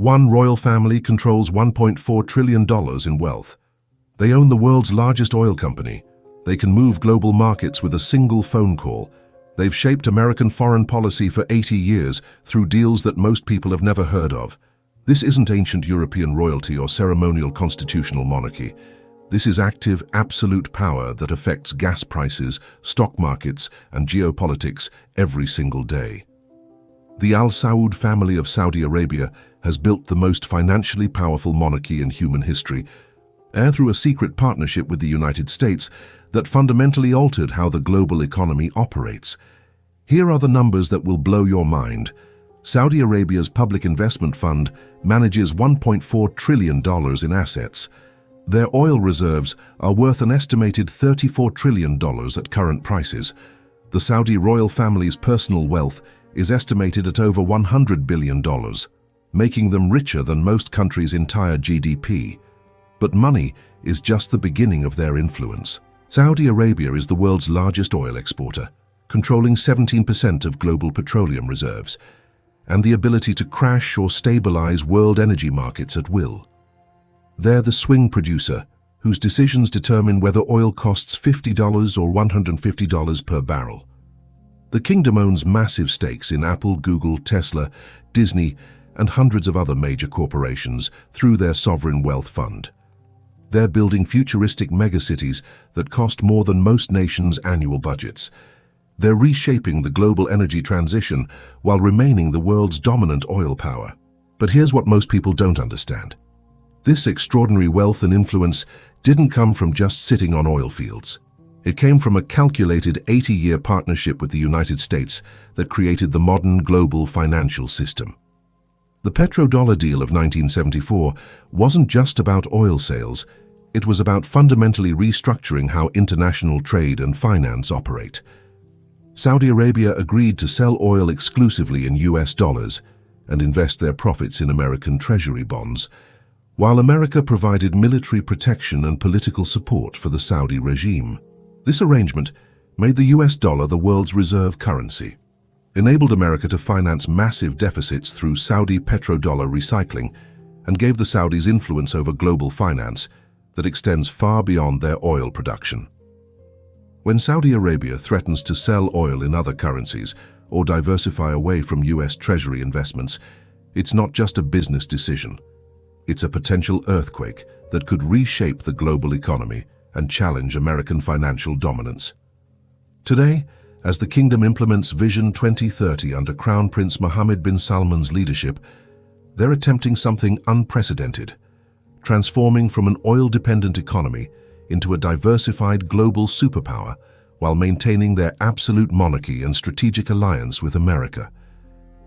One royal family controls $1.4 trillion in wealth. They own the world's largest oil company. They can move global markets with a single phone call. They've shaped American foreign policy for 80 years through deals that most people have never heard of. This isn't ancient European royalty or ceremonial constitutional monarchy. This is active, absolute power that affects gas prices, stock markets, and geopolitics every single day. The Al Saud family of Saudi Arabia has built the most financially powerful monarchy in human history, through a secret partnership with the United States that fundamentally altered how the global economy operates. Here are the numbers that will blow your mind. Saudi Arabia's public investment fund manages $1.4 trillion in assets. Their oil reserves are worth an estimated $34 trillion at current prices. The Saudi royal family's personal wealth is estimated at over $100 billion, making them richer than most countries' entire GDP. But money is just the beginning of their influence. Saudi Arabia is the world's largest oil exporter, controlling 17% of global petroleum reserves, and the ability to crash or stabilize world energy markets at will. They're the swing producer, whose decisions determine whether oil costs $50 or $150 per barrel. The kingdom owns massive stakes in Apple, Google, Tesla, Disney, and hundreds of other major corporations through their sovereign wealth fund. They're building futuristic megacities that cost more than most nations' annual budgets. They're reshaping the global energy transition while remaining the world's dominant oil power. But here's what most people don't understand. This extraordinary wealth and influence didn't come from just sitting on oil fields. It came from a calculated 80-year partnership with the United States that created the modern global financial system. The Petrodollar deal of 1974 wasn't just about oil sales. It was about fundamentally restructuring how international trade and finance operate. Saudi Arabia agreed to sell oil exclusively in US dollars and invest their profits in American Treasury bonds, while America provided military protection and political support for the Saudi regime. This arrangement made the US dollar the world's reserve currency, enabled America to finance massive deficits through Saudi Petrodollar recycling, and gave the Saudis influence over global finance that extends far beyond their oil production. When Saudi Arabia threatens to sell oil in other currencies or diversify away from US Treasury investments, it's not just a business decision. It's a potential earthquake that could reshape the global economy and challenge American financial dominance. Today, as the kingdom implements Vision 2030 under Crown Prince Mohammed bin Salman's leadership, they're attempting something unprecedented, transforming from an oil-dependent economy into a diversified global superpower while maintaining their absolute monarchy and strategic alliance with America.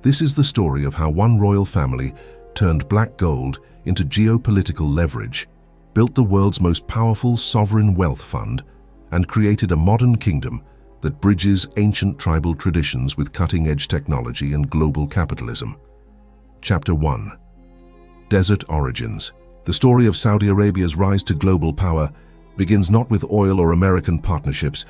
This is the story of how one royal family turned black gold into geopolitical leverage, built the world's most powerful sovereign wealth fund, and created a modern kingdom that bridges ancient tribal traditions with cutting-edge technology and global capitalism. Chapter 1. Desert Origins. The story of Saudi Arabia's rise to global power begins not with oil or American partnerships,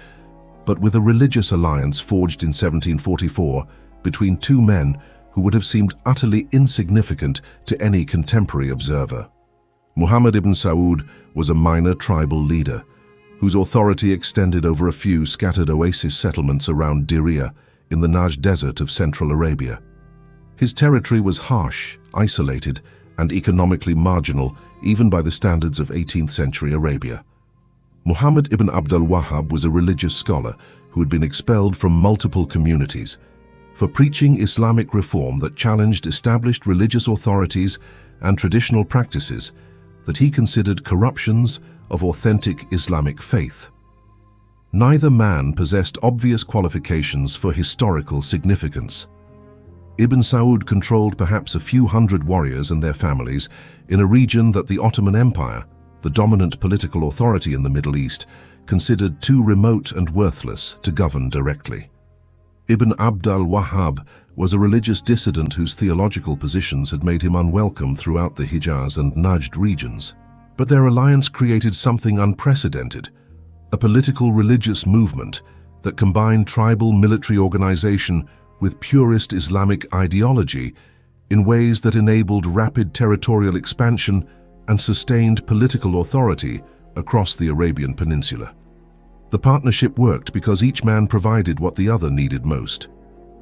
but with a religious alliance forged in 1744 between two men who would have seemed utterly insignificant to any contemporary observer. Muhammad ibn Saud was a minor tribal leader, whose authority extended over a few scattered oasis settlements around Diriyah in the Najd Desert of central Arabia. His territory was harsh, isolated, and economically marginal even by the standards of 18th century Arabia. Muhammad ibn Abdul Wahhab was a religious scholar who had been expelled from multiple communities for preaching Islamic reform that challenged established religious authorities and traditional practices that he considered corruptions of authentic Islamic faith. Neither man possessed obvious qualifications for historical significance. Ibn Saud controlled perhaps a few hundred warriors and their families in a region that the Ottoman Empire, the dominant political authority in the Middle East, considered too remote and worthless to govern directly. Ibn Abdul Wahhab was a religious dissident whose theological positions had made him unwelcome throughout the Hijaz and Najd regions. But their alliance created something unprecedented, a political religious movement that combined tribal military organization with purist Islamic ideology in ways that enabled rapid territorial expansion and sustained political authority across the Arabian Peninsula. The partnership worked because each man provided what the other needed most.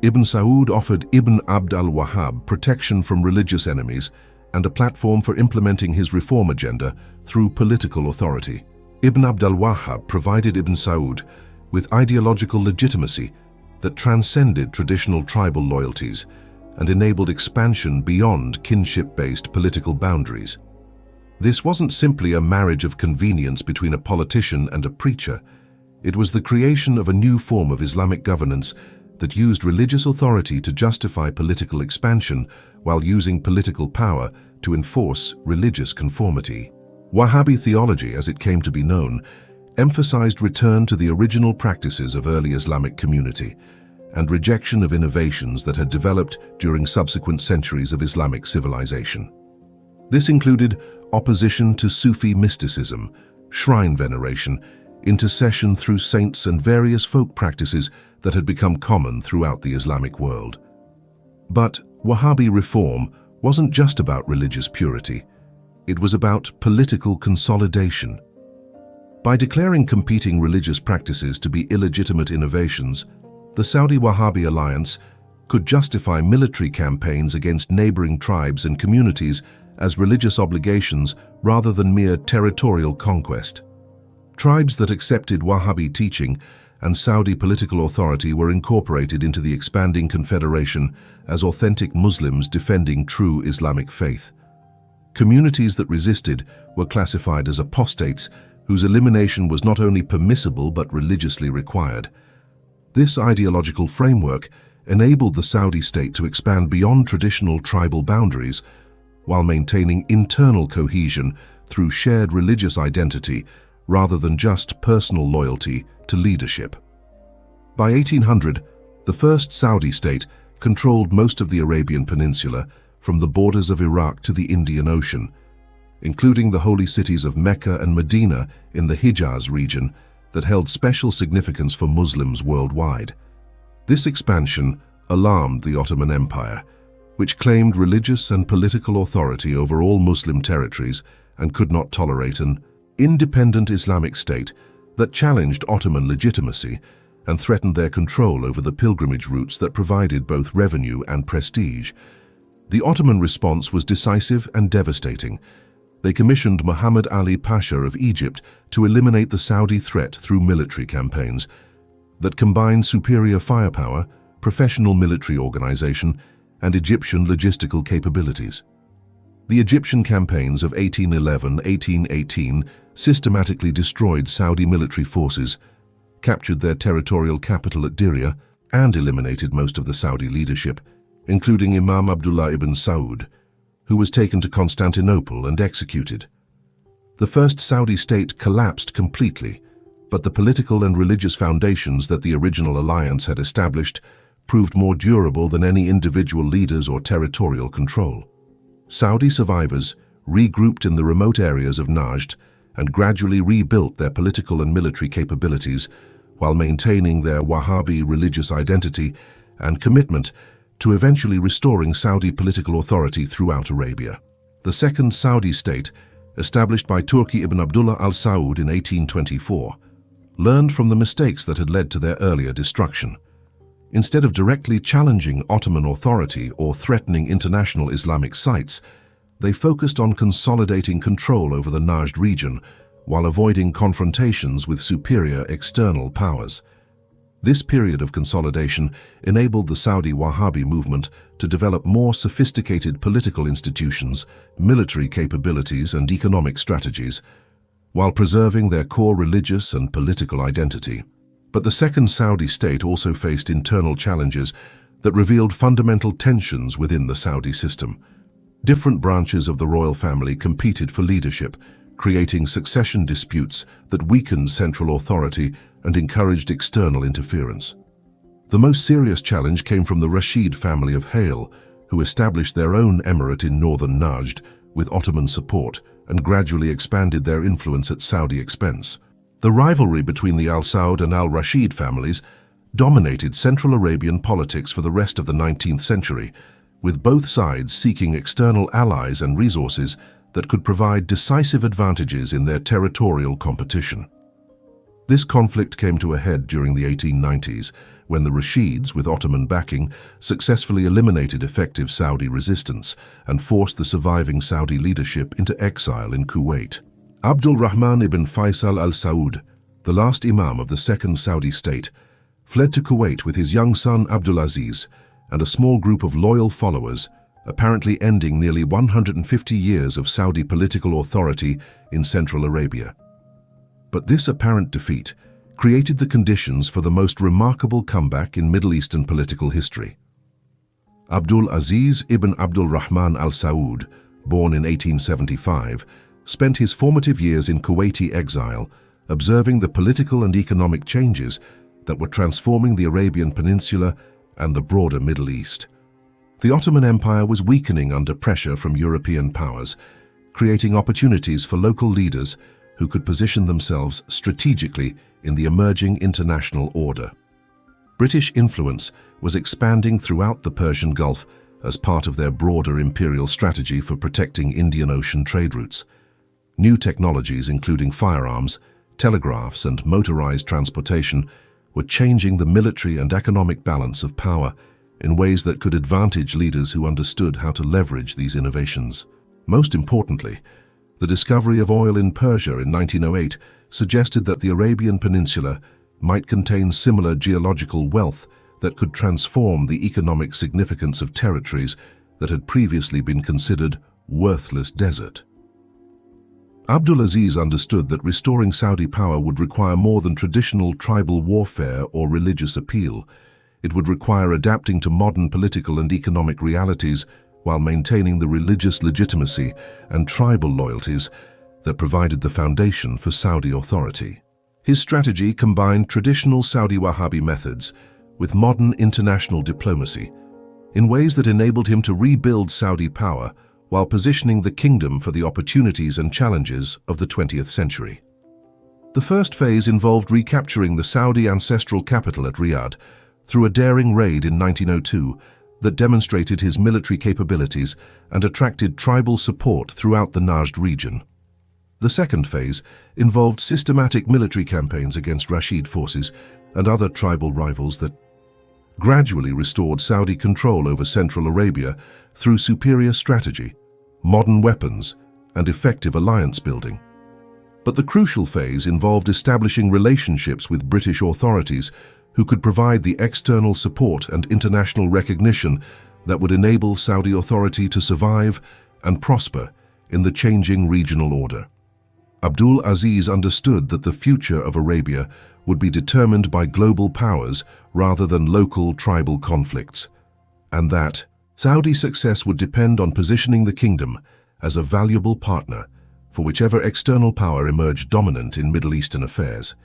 Ibn Saud offered Ibn Abd al-Wahhab protection from religious enemies and a platform for implementing his reform agenda through political authority. Ibn Abd al-Wahhab provided Ibn Saud with ideological legitimacy that transcended traditional tribal loyalties and enabled expansion beyond kinship-based political boundaries. This wasn't simply a marriage of convenience between a politician and a preacher. It was the creation of a new form of Islamic governance that used religious authority to justify political expansion while using political power to enforce religious conformity. Wahhabi theology, as it came to be known, emphasized return to the original practices of early Islamic community and rejection of innovations that had developed during subsequent centuries of Islamic civilization. This included opposition to Sufi mysticism, shrine veneration, intercession through saints, and various folk practices that had become common throughout the Islamic world. But Wahhabi reform wasn't just about religious purity. It was about political consolidation. By declaring competing religious practices to be illegitimate innovations, the Saudi Wahhabi alliance could justify military campaigns against neighboring tribes and communities as religious obligations rather than mere territorial conquest. Tribes that accepted Wahhabi teaching and Saudi political authority were incorporated into the expanding confederation as authentic Muslims defending true Islamic faith. Communities that resisted were classified as apostates, whose elimination was not only permissible but religiously required. This ideological framework enabled the Saudi state to expand beyond traditional tribal boundaries while maintaining internal cohesion through shared religious identity rather than just personal loyalty to leadership. By 1800, the first Saudi state controlled most of the Arabian Peninsula from the borders of Iraq to the Indian Ocean, including the holy cities of Mecca and Medina in the Hijaz region that held special significance for Muslims worldwide. This expansion alarmed the Ottoman Empire, which claimed religious and political authority over all Muslim territories and could not tolerate an independent Islamic state that challenged Ottoman legitimacy and threatened their control over the pilgrimage routes that provided both revenue and prestige. The Ottoman response was decisive and devastating. They commissioned Muhammad Ali Pasha of Egypt to eliminate the Saudi threat through military campaigns that combined superior firepower, professional military organization, and Egyptian logistical capabilities. The Egyptian campaigns of 1811-1818 systematically destroyed Saudi military forces, captured their territorial capital at Diriyah, and eliminated most of the Saudi leadership, including Imam Abdullah ibn Saud, who was taken to Constantinople and executed. The first Saudi state collapsed completely, but the political and religious foundations that the original alliance had established proved more durable than any individual leaders or territorial control. Saudi survivors regrouped in the remote areas of Najd and gradually rebuilt their political and military capabilities while maintaining their Wahhabi religious identity and commitment to eventually restoring Saudi political authority throughout Arabia. The second Saudi state, established by Turki ibn Abdullah al-Saud in 1824, learned from the mistakes that had led to their earlier destruction. Instead of directly challenging Ottoman authority or threatening international Islamic sites, they focused on consolidating control over the Najd region while avoiding confrontations with superior external powers. This period of consolidation enabled the Saudi Wahhabi movement to develop more sophisticated political institutions, military capabilities, and economic strategies, while preserving their core religious and political identity. But the second Saudi state also faced internal challenges that revealed fundamental tensions within the Saudi system. Different branches of the royal family competed for leadership, creating succession disputes that weakened central authority and encouraged external interference. The most serious challenge came from the Rashid family of Hale, who established their own emirate in northern Najd with Ottoman support and gradually expanded their influence at Saudi expense. The rivalry between the Al Saud and Al Rashid families dominated Central Arabian politics for the rest of the 19th century, with both sides seeking external allies and resources that could provide decisive advantages in their territorial competition. This conflict came to a head during the 1890s, when the Rashids, with Ottoman backing, successfully eliminated effective Saudi resistance and forced the surviving Saudi leadership into exile in Kuwait. Abdul Rahman ibn Faisal al-Saud, the last Imam of the Second Saudi State, fled to Kuwait with his young son Abdul Aziz and a small group of loyal followers, apparently ending nearly 150 years of Saudi political authority in Central Arabia. But this apparent defeat created the conditions for the most remarkable comeback in Middle Eastern political history. Abdul Aziz ibn Abdul Rahman al-Saud, born in 1875, spent his formative years in Kuwaiti exile, observing the political and economic changes that were transforming the Arabian Peninsula and the broader Middle East. The Ottoman Empire was weakening under pressure from European powers, creating opportunities for local leaders who could position themselves strategically in the emerging international order. British influence was expanding throughout the Persian Gulf as part of their broader imperial strategy for protecting Indian Ocean trade routes. New technologies, including firearms, telegraphs, and motorized transportation, were changing the military and economic balance of power in ways that could advantage leaders who understood how to leverage these innovations. Most importantly, the discovery of oil in Persia in 1908 suggested that the Arabian Peninsula might contain similar geological wealth that could transform the economic significance of territories that had previously been considered worthless desert. Abdul Aziz understood that restoring Saudi power would require more than traditional tribal warfare or religious appeal. It would require adapting to modern political and economic realities while maintaining the religious legitimacy and tribal loyalties that provided the foundation for Saudi authority. His strategy combined traditional Saudi Wahhabi methods with modern international diplomacy in ways that enabled him to rebuild Saudi power while positioning the kingdom for the opportunities and challenges of the 20th century. The first phase involved recapturing the Saudi ancestral capital at Riyadh through a daring raid in 1902 that demonstrated his military capabilities and attracted tribal support throughout the Najd region. The second phase involved systematic military campaigns against Rashid forces and other tribal rivals that gradually restored Saudi control over Central Arabia through superior strategy, modern weapons, and effective alliance building. But the crucial phase involved establishing relationships with British authorities who could provide the external support and international recognition that would enable Saudi authority to survive and prosper in the changing regional order. Abdul Aziz understood that the future of Arabia would be determined by global powers rather than local tribal conflicts, and that Saudi success would depend on positioning the kingdom as a valuable partner for whichever external power emerged dominant in Middle Eastern affairs.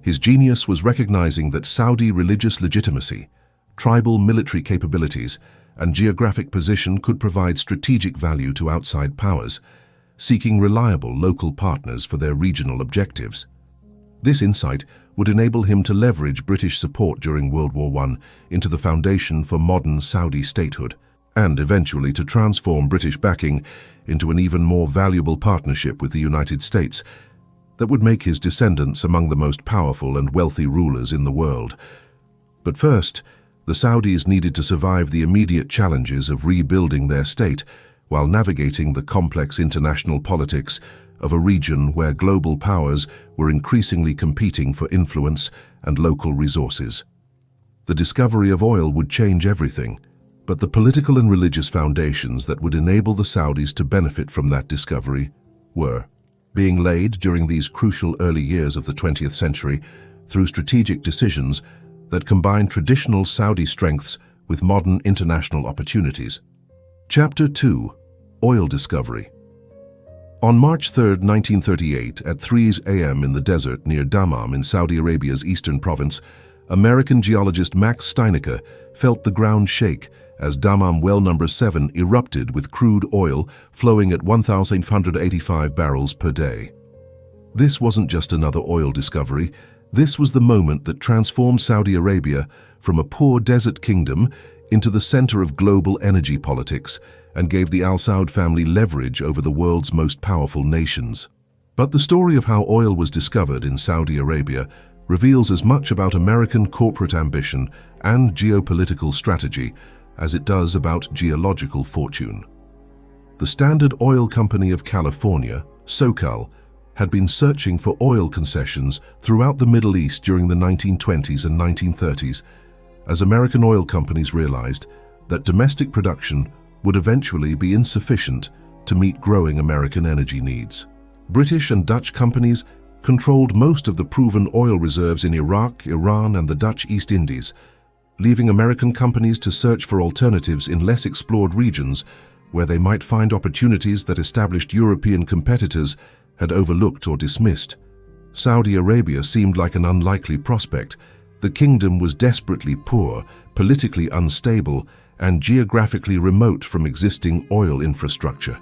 His genius was recognizing that Saudi religious legitimacy, tribal military capabilities, and geographic position could provide strategic value to outside powers, seeking reliable local partners for their regional objectives. This insight would enable him to leverage British support during World War I into the foundation for modern Saudi statehood, and eventually to transform British backing into an even more valuable partnership with the United States that would make his descendants among the most powerful and wealthy rulers in the world. But first, the Saudis needed to survive the immediate challenges of rebuilding their state while navigating the complex international politics of a region where global powers were increasingly competing for influence and local resources. The discovery of oil would change everything, but the political and religious foundations that would enable the Saudis to benefit from that discovery were being laid during these crucial early years of the 20th century through strategic decisions that combined traditional Saudi strengths with modern international opportunities. Chapter 2: Oil Discovery. On March 3, 1938, at 3 a.m. in the desert near Dammam in Saudi Arabia's eastern province, American geologist Max Steinecker felt the ground shake as Dammam well number 7 erupted with crude oil flowing at 1,585 barrels per day. This wasn't just another oil discovery. This was the moment that transformed Saudi Arabia from a poor desert kingdom into the center of global energy politics and gave the Al Saud family leverage over the world's most powerful nations. But the story of how oil was discovered in Saudi Arabia reveals as much about American corporate ambition and geopolitical strategy as it does about geological fortune. The Standard Oil Company of California, SoCal, had been searching for oil concessions throughout the Middle East during the 1920s and 1930s, as American oil companies realized that domestic production would eventually be insufficient to meet growing American energy needs. British and Dutch companies controlled most of the proven oil reserves in Iraq, Iran, and the Dutch East Indies, leaving American companies to search for alternatives in less explored regions where they might find opportunities that established European competitors had overlooked or dismissed. Saudi Arabia seemed like an unlikely prospect. The kingdom was desperately poor, politically unstable, and geographically remote from existing oil infrastructure.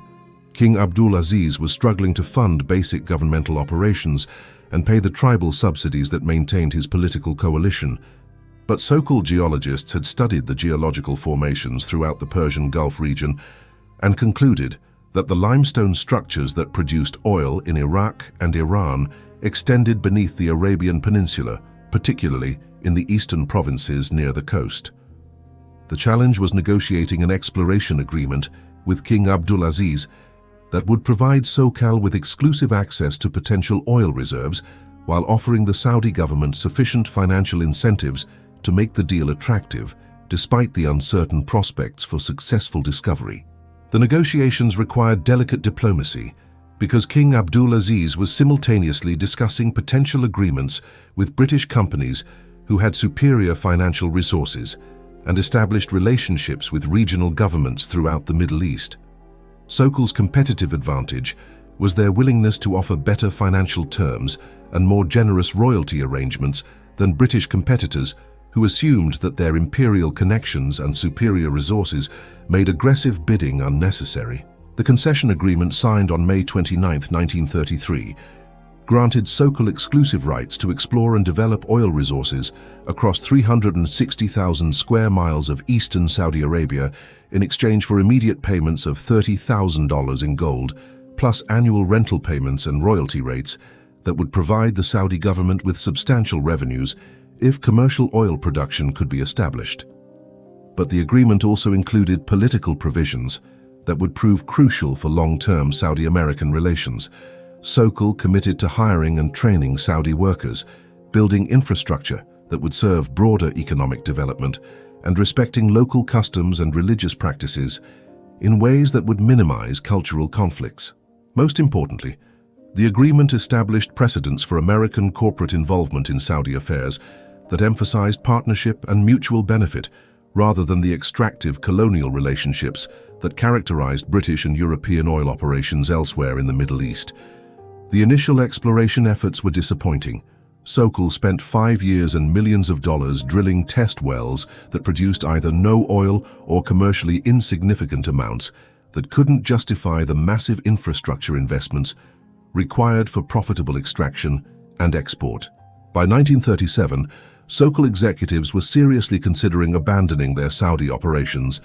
King Abdulaziz was struggling to fund basic governmental operations and pay the tribal subsidies that maintained his political coalition. But so-called geologists had studied the geological formations throughout the Persian Gulf region and concluded that the limestone structures that produced oil in Iraq and Iran extended beneath the Arabian Peninsula, particularly in the eastern provinces near the coast. The challenge was negotiating an exploration agreement with King Abdulaziz that would provide SoCal with exclusive access to potential oil reserves while offering the Saudi government sufficient financial incentives to make the deal attractive, despite the uncertain prospects for successful discovery. The negotiations required delicate diplomacy because King Abdulaziz was simultaneously discussing potential agreements with British companies who had superior financial resources and established relationships with regional governments throughout the Middle East. SoCal's competitive advantage was their willingness to offer better financial terms and more generous royalty arrangements than British competitors who assumed that their imperial connections and superior resources made aggressive bidding unnecessary. The concession agreement signed on May 29, 1933, granted SoCal exclusive rights to explore and develop oil resources across 360,000 square miles of eastern Saudi Arabia in exchange for immediate payments of $30,000 in gold, plus annual rental payments and royalty rates that would provide the Saudi government with substantial revenues if commercial oil production could be established. But the agreement also included political provisions that would prove crucial for long-term Saudi-American relations. SoCal committed to hiring and training Saudi workers, building infrastructure that would serve broader economic development, and respecting local customs and religious practices in ways that would minimize cultural conflicts. Most importantly, the agreement established precedents for American corporate involvement in Saudi affairs that emphasized partnership and mutual benefit rather than the extractive colonial relationships that characterized British and European oil operations elsewhere in the Middle East. The initial exploration efforts were disappointing. SoCal spent 5 years and millions of dollars drilling test wells that produced either no oil or commercially insignificant amounts that couldn't justify the massive infrastructure investments required for profitable extraction and export. By 1937, SoCal executives were seriously considering abandoning their Saudi operations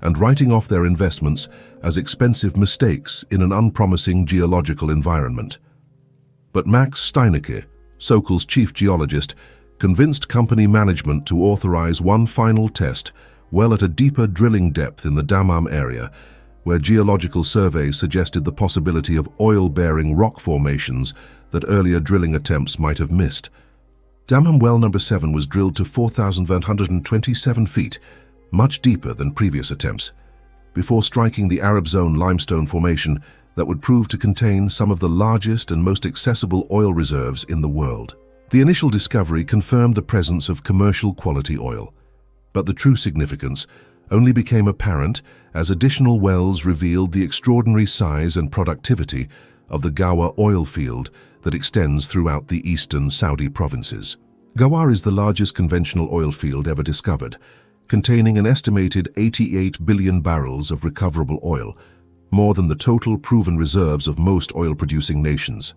and writing off their investments as expensive mistakes in an unpromising geological environment. But Max Steinecke, SoCal's chief geologist, convinced company management to authorize one final test well at a deeper drilling depth in the Dammam area, where geological surveys suggested the possibility of oil-bearing rock formations that earlier drilling attempts might have missed. Dammam well number 7 was drilled to 4,127 feet, much deeper than previous attempts, before striking the Arab Zone limestone formation that would prove to contain some of the largest and most accessible oil reserves in the world. The initial discovery confirmed the presence of commercial quality oil, but the true significance only became apparent as additional wells revealed the extraordinary size and productivity of the Ghawar oil field that extends throughout the eastern Saudi provinces. Ghawar is the largest conventional oil field ever discovered, containing an estimated 88 billion barrels of recoverable oil, more than the total proven reserves of most oil-producing nations.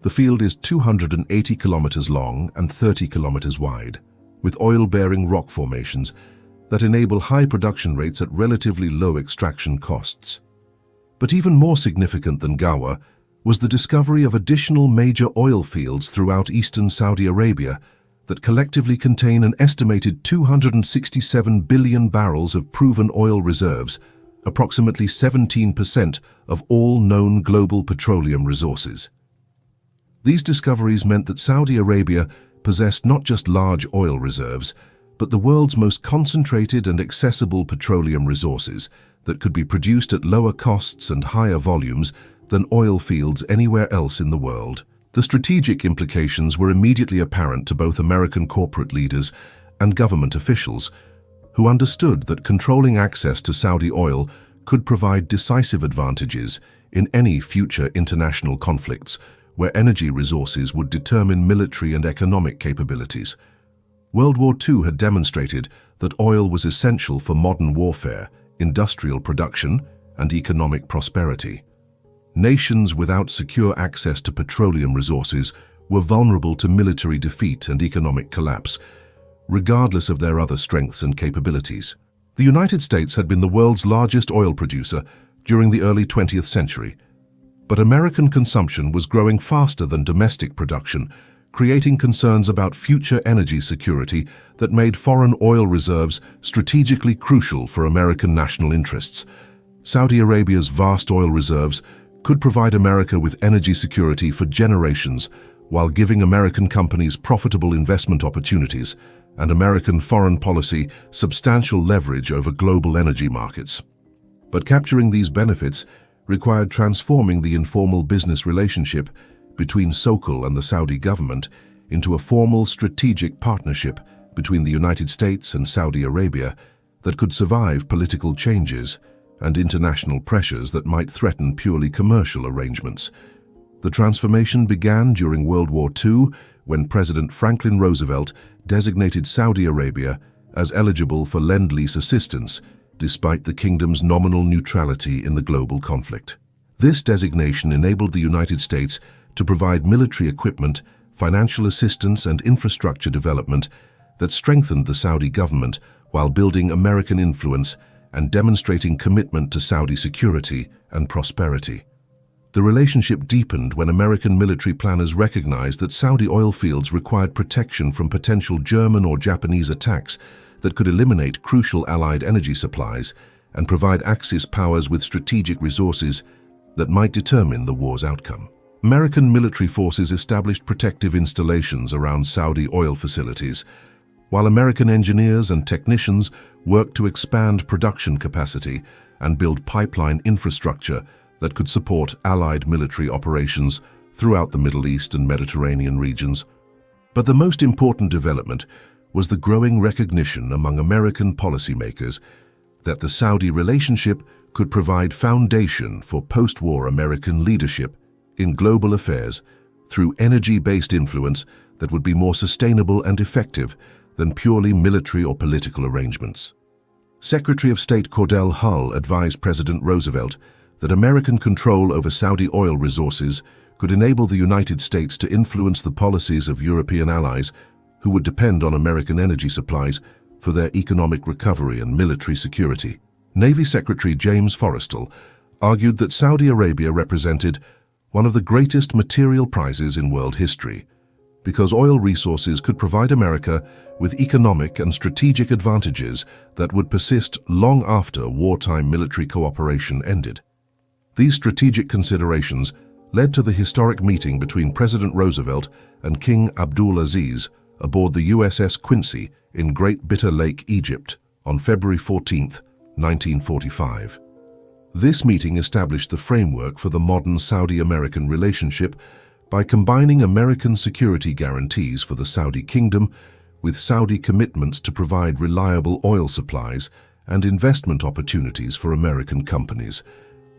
The field is 280 kilometers long and 30 kilometers wide, with oil-bearing rock formations that enable high production rates at relatively low extraction costs. But even more significant than Gawa was the discovery of additional major oil fields throughout eastern Saudi Arabia that collectively contain an estimated 267 billion barrels of proven oil reserves, approximately 17% of all known global petroleum resources. These discoveries meant that Saudi Arabia possessed not just large oil reserves, but the world's most concentrated and accessible petroleum resources that could be produced at lower costs and higher volumes than oil fields anywhere else in the world. The strategic implications were immediately apparent to both American corporate leaders and government officials, who understood that controlling access to Saudi oil could provide decisive advantages in any future international conflicts where energy resources would determine military and economic capabilities. World War II had demonstrated that oil was essential for modern warfare, industrial production, and economic prosperity. Nations without secure access to petroleum resources were vulnerable to military defeat and economic collapse, regardless of their other strengths and capabilities. The United States had been the world's largest oil producer during the early 20th century, but American consumption was growing faster than domestic production, creating concerns about future energy security that made foreign oil reserves strategically crucial for American national interests. Saudi Arabia's vast oil reserves could provide America with energy security for generations while giving American companies profitable investment opportunities and American foreign policy substantial leverage over global energy markets. But capturing these benefits required transforming the informal business relationship between Sokol and the Saudi government into a formal strategic partnership between the United States and Saudi Arabia that could survive political changes and international pressures that might threaten purely commercial arrangements. The transformation began during World War II when President Franklin Roosevelt designated Saudi Arabia as eligible for Lend-Lease assistance despite the kingdom's nominal neutrality in the global conflict. This designation enabled the United States to provide military equipment, financial assistance, and infrastructure development that strengthened the Saudi government while building American influence and demonstrating commitment to Saudi security and prosperity. The relationship deepened when American military planners recognized that Saudi oil fields required protection from potential German or Japanese attacks that could eliminate crucial Allied energy supplies and provide Axis powers with strategic resources that might determine the war's outcome. American military forces established protective installations around Saudi oil facilities, while American engineers and technicians worked to expand production capacity and build pipeline infrastructure that could support Allied military operations throughout the Middle East and Mediterranean regions. But the most important development was the growing recognition among American policymakers that the Saudi relationship could provide foundation for post-war American leadership in global affairs through energy-based influence that would be more sustainable and effective than purely military or political arrangements. Secretary of State Cordell Hull advised President Roosevelt that American control over Saudi oil resources could enable the United States to influence the policies of European allies who would depend on American energy supplies for their economic recovery and military security. Navy Secretary James Forrestal argued that Saudi Arabia represented one of the greatest material prizes in world history, because oil resources could provide America with economic and strategic advantages that would persist long after wartime military cooperation ended. These strategic considerations led to the historic meeting between President Roosevelt and King Abdulaziz aboard the USS Quincy in Great Bitter Lake, Egypt, on February 14, 1945. This meeting established the framework for the modern Saudi-American relationship by combining American security guarantees for the Saudi kingdom with Saudi commitments to provide reliable oil supplies and investment opportunities for American companies.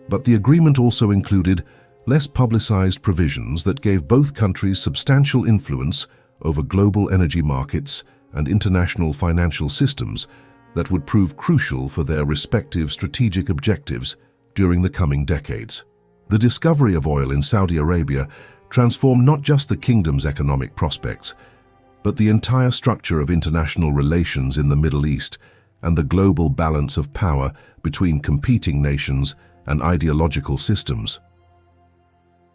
But the agreement also included less publicized provisions that gave both countries substantial influence over global energy markets and international financial systems that would prove crucial for their respective strategic objectives during the coming decades. The discovery of oil in Saudi Arabia transformed not just the kingdom's economic prospects, but the entire structure of international relations in the Middle East and the global balance of power between competing nations and ideological systems.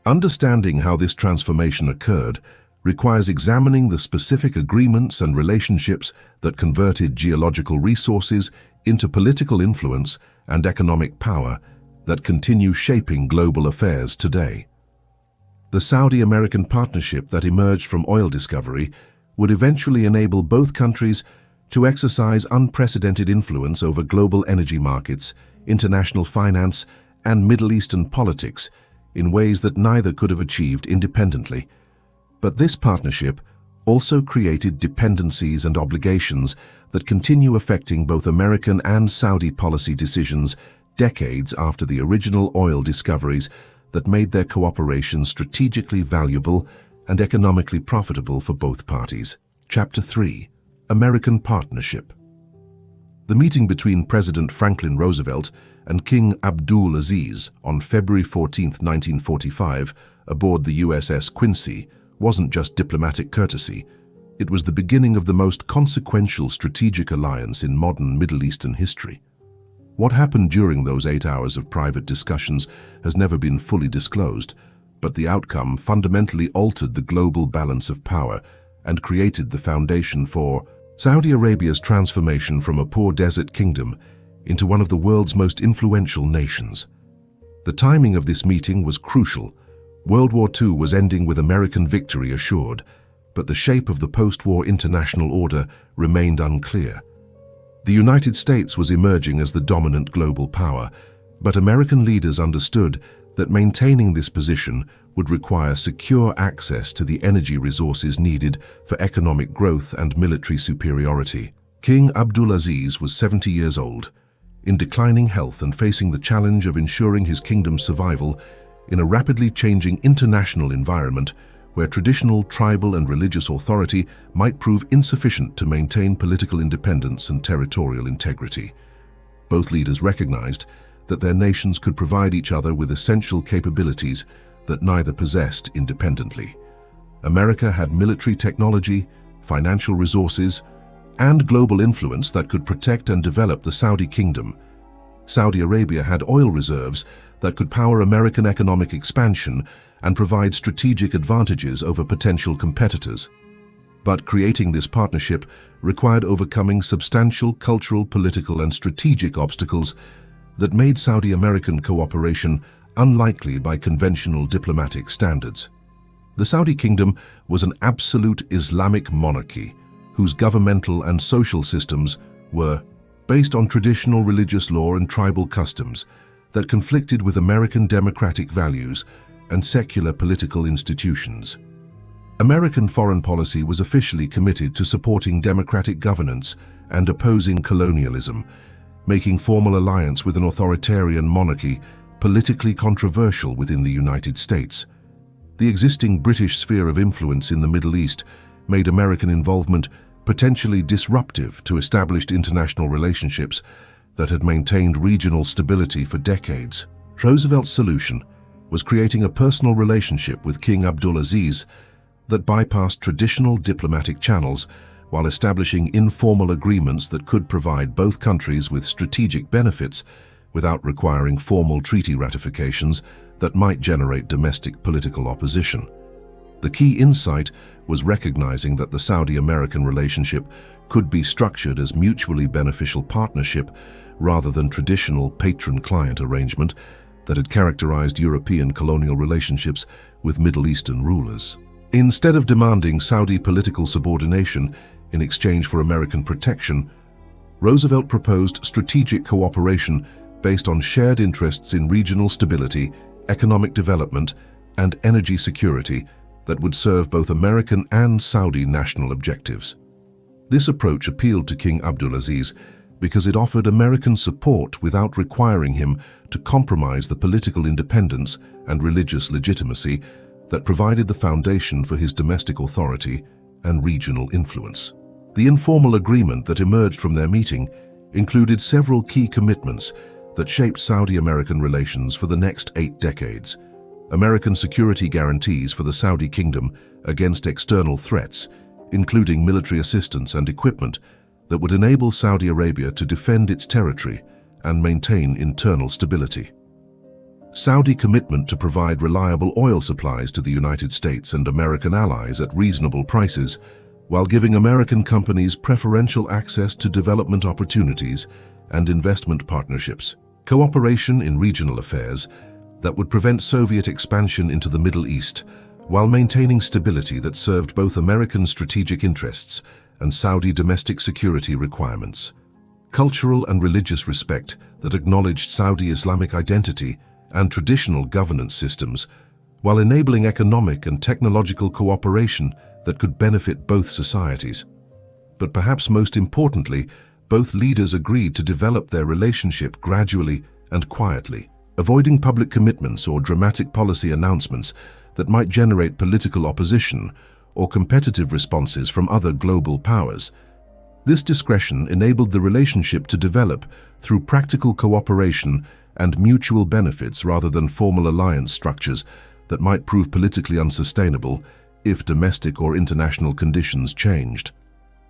Understanding how this transformation occurred requires examining the specific agreements and relationships that converted geological resources into political influence and economic power that continue shaping global affairs today. The Saudi-American partnership that emerged from oil discovery would eventually enable both countries to exercise unprecedented influence over global energy markets, international finance, and Middle Eastern politics in ways that neither could have achieved independently. But this partnership also created dependencies and obligations that continue affecting both American and Saudi policy decisions decades after the original oil discoveries that made their cooperation strategically valuable and economically profitable for both parties. Chapter 3: American Partnership. The meeting between President Franklin Roosevelt and King Abdul Aziz on February 14, 1945, aboard the USS Quincy, wasn't just diplomatic courtesy. It was the beginning of the most consequential strategic alliance in modern Middle Eastern history. What happened during those 8 hours of private discussions has never been fully disclosed, but the outcome fundamentally altered the global balance of power and created the foundation for Saudi Arabia's transformation from a poor desert kingdom into one of the world's most influential nations. The timing of this meeting was crucial. World War II was ending with American victory assured, but the shape of the post-war international order remained unclear. The United States was emerging as the dominant global power, but American leaders understood that maintaining this position would require secure access to the energy resources needed for economic growth and military superiority. King Abdulaziz was 70 years old, in declining health and facing the challenge of ensuring his kingdom's survival in a rapidly changing international environment where traditional tribal and religious authority might prove insufficient to maintain political independence and territorial integrity. Both leaders recognized that their nations could provide each other with essential capabilities that neither possessed independently. America had military technology, financial resources, and global influence that could protect and develop the Saudi kingdom. Saudi Arabia had oil reserves that could power American economic expansion and provide strategic advantages over potential competitors. But creating this partnership required overcoming substantial cultural, political, and strategic obstacles that made Saudi-American cooperation unlikely by conventional diplomatic standards. The Saudi kingdom was an absolute Islamic monarchy whose governmental and social systems were based on traditional religious law and tribal customs that conflicted with American democratic values and secular political institutions. American foreign policy was officially committed to supporting democratic governance and opposing colonialism, making formal alliance with an authoritarian monarchy politically controversial within the United States. The existing British sphere of influence in the Middle East made American involvement potentially disruptive to established international relationships that had maintained regional stability for decades. Roosevelt's solution was creating a personal relationship with King Abdulaziz that bypassed traditional diplomatic channels while establishing informal agreements that could provide both countries with strategic benefits without requiring formal treaty ratifications that might generate domestic political opposition. The key insight was recognizing that the Saudi-American relationship could be structured as mutually beneficial partnership rather than traditional patron-client arrangement that had characterized European colonial relationships with Middle Eastern rulers. Instead of demanding Saudi political subordination in exchange for American protection, Roosevelt proposed strategic cooperation based on shared interests in regional stability, economic development, and energy security that would serve both American and Saudi national objectives. This approach appealed to King Abdulaziz because it offered American support without requiring him to compromise the political independence and religious legitimacy that provided the foundation for his domestic authority and regional influence. The informal agreement that emerged from their meeting included several key commitments that shaped Saudi-American relations for the next 8 decades. American security guarantees for the Saudi kingdom against external threats, including military assistance and equipment that would enable Saudi Arabia to defend its territory and maintain internal stability. Saudi commitment to provide reliable oil supplies to the United States and American allies at reasonable prices, while giving American companies preferential access to development opportunities and investment partnerships. Cooperation in regional affairs that would prevent Soviet expansion into the Middle East, while maintaining stability that served both American strategic interests and Saudi domestic security requirements. Cultural and religious respect that acknowledged Saudi Islamic identity and traditional governance systems, while enabling economic and technological cooperation that could benefit both societies. But perhaps most importantly, both leaders agreed to develop their relationship gradually and quietly, avoiding public commitments or dramatic policy announcements that might generate political opposition or competitive responses from other global powers. This discretion enabled the relationship to develop through practical cooperation and mutual benefits rather than formal alliance structures that might prove politically unsustainable if domestic or international conditions changed.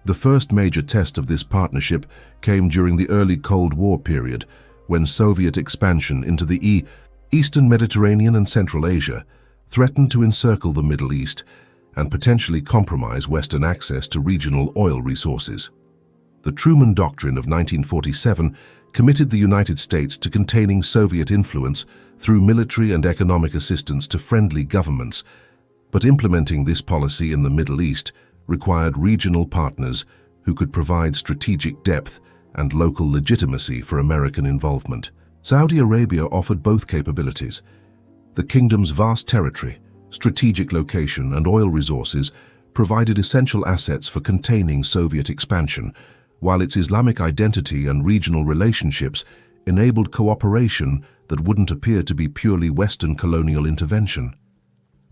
The first major test of this partnership came during the early Cold War period, when Soviet expansion into the Eastern Mediterranean and Central Asia threatened to encircle the Middle East and potentially compromise Western access to regional oil resources. The Truman Doctrine of 1947 committed the United States to containing Soviet influence through military and economic assistance to friendly governments, but implementing this policy in the Middle East required regional partners who could provide strategic depth and local legitimacy for American involvement. Saudi Arabia offered both capabilities. The kingdom's vast territory, strategic location, and oil resources provided essential assets for containing Soviet expansion, while its Islamic identity and regional relationships enabled cooperation that wouldn't appear to be purely Western colonial intervention.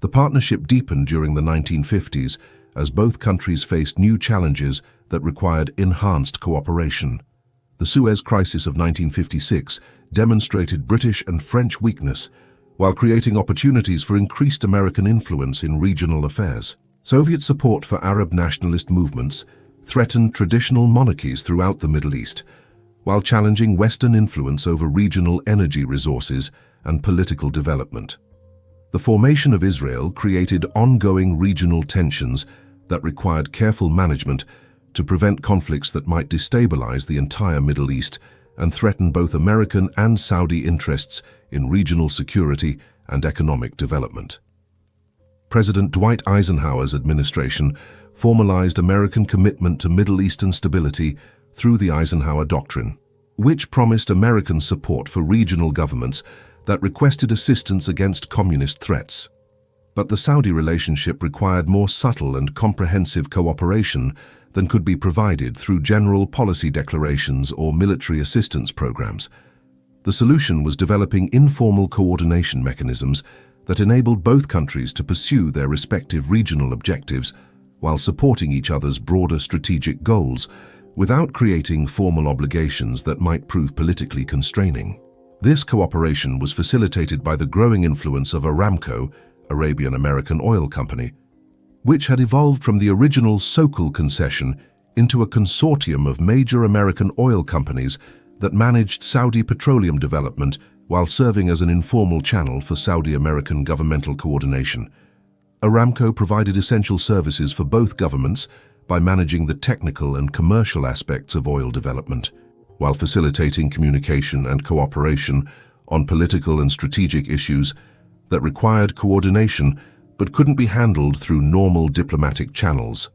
The partnership deepened during the 1950s as both countries faced new challenges that required enhanced cooperation. The Suez Crisis of 1956 demonstrated British and French weakness, while creating opportunities for increased American influence in regional affairs. Soviet support for Arab nationalist movements threatened traditional monarchies throughout the Middle East, while challenging Western influence over regional energy resources and political development. The formation of Israel created ongoing regional tensions that required careful management to prevent conflicts that might destabilize the entire Middle East and threaten both American and Saudi interests in regional security and economic development. President Dwight Eisenhower's administration formalized American commitment to Middle Eastern stability through the Eisenhower Doctrine, which promised American support for regional governments that requested assistance against communist threats. But the Saudi relationship required more subtle and comprehensive cooperation than could be provided through general policy declarations or military assistance programs. The solution was developing informal coordination mechanisms that enabled both countries to pursue their respective regional objectives while supporting each other's broader strategic goals without creating formal obligations that might prove politically constraining. This cooperation was facilitated by the growing influence of Aramco, Arabian American Oil Company, which had evolved from the original Sokol concession into a consortium of major American oil companies that managed Saudi petroleum development while serving as an informal channel for Saudi-American governmental coordination. Aramco provided essential services for both governments by managing the technical and commercial aspects of oil development, while facilitating communication and cooperation on political and strategic issues that required coordination but couldn't be handled through normal diplomatic channels.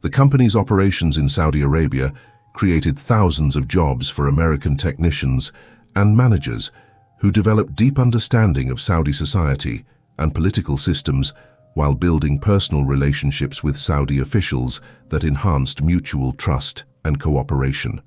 The company's operations in Saudi Arabia created thousands of jobs for American technicians and managers who developed deep understanding of Saudi society and political systems while building personal relationships with Saudi officials that enhanced mutual trust and cooperation.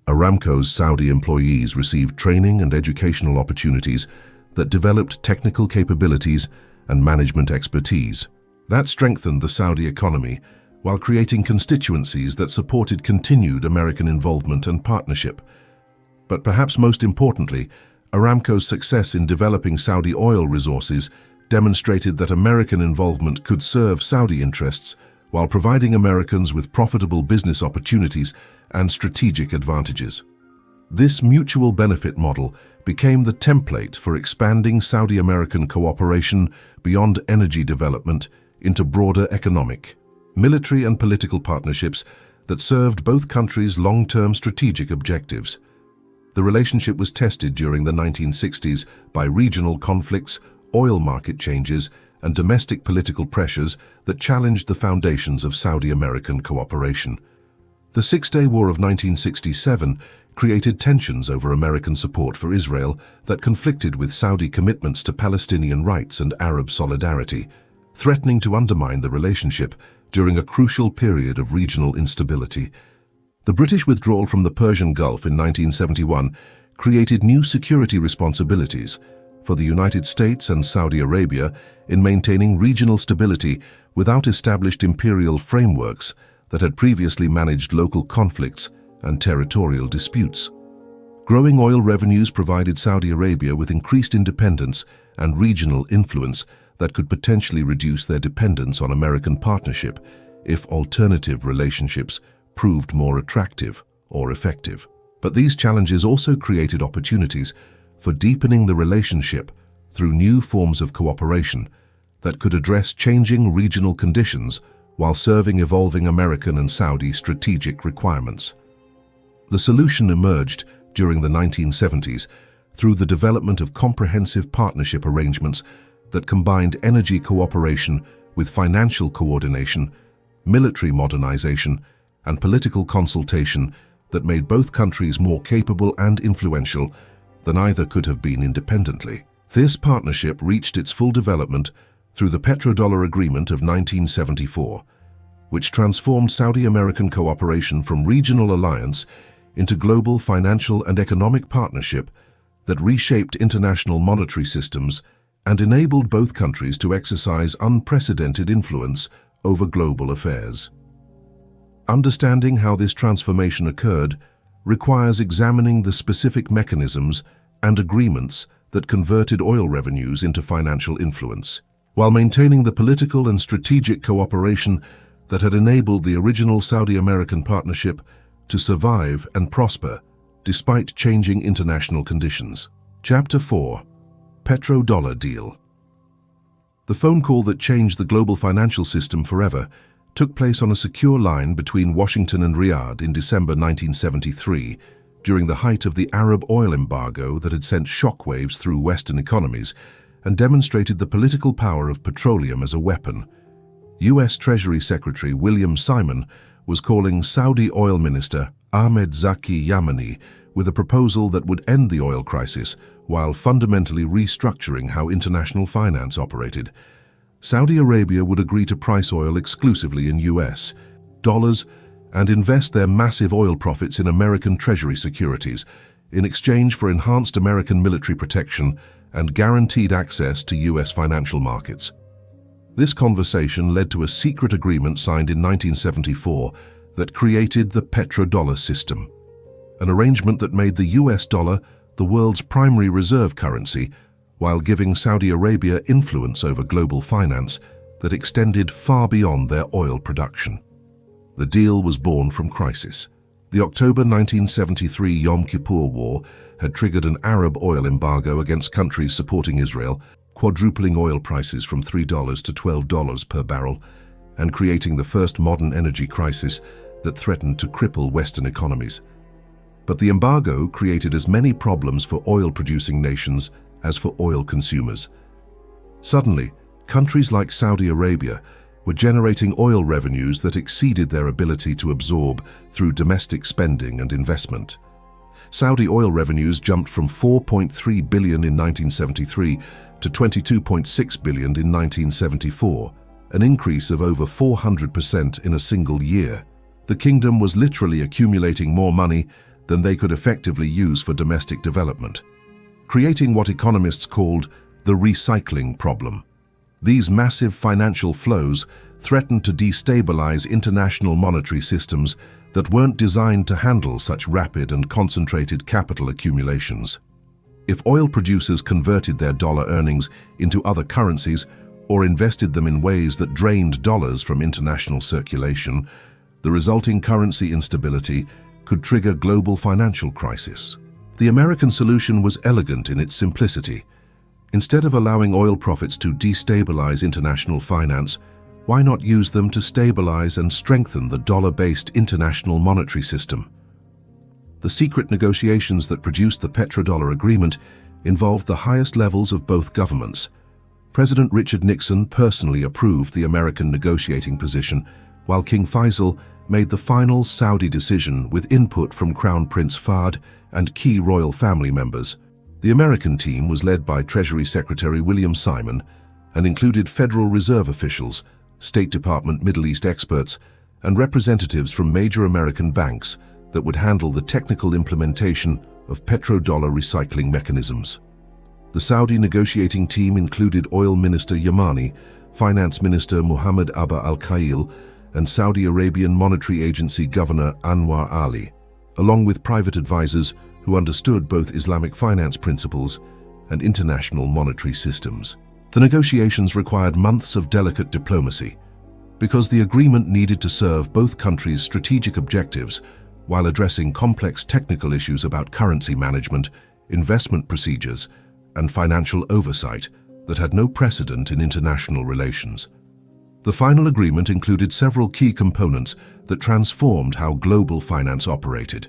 Aramco's Saudi employees received training and educational opportunities that developed technical capabilities and management expertise. That strengthened the Saudi economy while creating constituencies that supported continued American involvement and partnership. But perhaps most importantly, Aramco's success in developing Saudi oil resources demonstrated that American involvement could serve Saudi interests while providing Americans with profitable business opportunities and strategic advantages. This mutual benefit model became the template for expanding Saudi-American cooperation beyond energy development into broader economic, military and political partnerships that served both countries' long-term strategic objectives. The relationship was tested during the 1960s by regional conflicts, oil market changes, and domestic political pressures that challenged the foundations of Saudi-American cooperation. The Six-Day War of 1967 created tensions over American support for Israel that conflicted with Saudi commitments to Palestinian rights and Arab solidarity, threatening to undermine the relationship during a crucial period of regional instability. The British withdrawal from the Persian Gulf in 1971 created new security responsibilities for the United States and Saudi Arabia in maintaining regional stability without established imperial frameworks that had previously managed local conflicts and territorial disputes. Growing oil revenues provided Saudi Arabia with increased independence and regional influence that could potentially reduce their dependence on American partnership if alternative relationships proved more attractive or effective. But these challenges also created opportunities for deepening the relationship through new forms of cooperation that could address changing regional conditions while serving evolving American and Saudi strategic requirements. The solution emerged during the 1970s through the development of comprehensive partnership arrangements that combined energy cooperation with financial coordination, military modernization, and political consultation that made both countries more capable and influential than either could have been independently. This partnership reached its full development through the Petrodollar Agreement of 1974, which transformed Saudi-American cooperation from regional alliance into global financial and economic partnership that reshaped international monetary systems and enabled both countries to exercise unprecedented influence over global affairs. Understanding how this transformation occurred requires examining the specific mechanisms and agreements that converted oil revenues into financial influence, while maintaining the political and strategic cooperation that had enabled the original Saudi-American partnership to survive and prosper despite changing international conditions. Chapter 4. Petrodollar Deal. The phone call that changed the global financial system forever took place on a secure line between Washington and Riyadh in December 1973, during the height of the Arab oil embargo that had sent shockwaves through Western economies and demonstrated the political power of petroleum as a weapon. U.S. Treasury Secretary William Simon was calling Saudi Oil Minister Ahmed Zaki Yamani with a proposal that would end the oil crisis while fundamentally restructuring how international finance operated. Saudi Arabia would agree to price oil exclusively in U.S. dollars and invest their massive oil profits in American Treasury securities in exchange for enhanced American military protection and guaranteed access to U.S. financial markets. This conversation led to a secret agreement signed in 1974 that created the Petrodollar system, an arrangement that made the US dollar the world's primary reserve currency while giving Saudi Arabia influence over global finance that extended far beyond their oil production. The deal was born from crisis. The October 1973 Yom Kippur War had triggered an Arab oil embargo against countries supporting Israel, quadrupling oil prices from $3 to $12 per barrel and creating the first modern energy crisis that threatened to cripple Western economies. But the embargo created as many problems for oil-producing nations as for oil consumers. Suddenly, countries like Saudi Arabia were generating oil revenues that exceeded their ability to absorb through domestic spending and investment. Saudi oil revenues jumped from $4.3 billion in 1973 to $22.6 billion in 1974, an increase of over 400% in a single year. The kingdom was literally accumulating more money than they could effectively use for domestic development, creating what economists called the recycling problem. These massive financial flows threatened to destabilize international monetary systems that weren't designed to handle such rapid and concentrated capital accumulations. If oil producers converted their dollar earnings into other currencies, or invested them in ways that drained dollars from international circulation, the resulting currency instability could trigger global financial crisis. The American solution was elegant in its simplicity. Instead of allowing oil profits to destabilize international finance, why not use them to stabilize and strengthen the dollar-based international monetary system? The secret negotiations that produced the Petrodollar agreement involved the highest levels of both governments. President Richard Nixon personally approved the American negotiating position, while King Faisal made the final Saudi decision with input from Crown Prince Fahd and key royal family members. The American team was led by Treasury Secretary William Simon and included Federal Reserve officials, State Department Middle East experts, and representatives from major American banks that would handle the technical implementation of petrodollar recycling mechanisms. The Saudi negotiating team included Oil Minister Yamani, Finance Minister Mohammed Abba Al-Khail, and Saudi Arabian Monetary Agency Governor Anwar Ali, along with private advisors who understood both Islamic finance principles and international monetary systems. The negotiations required months of delicate diplomacy, because the agreement needed to serve both countries' strategic objectives while addressing complex technical issues about currency management, investment procedures, and financial oversight that had no precedent in international relations. The final agreement included several key components that transformed how global finance operated.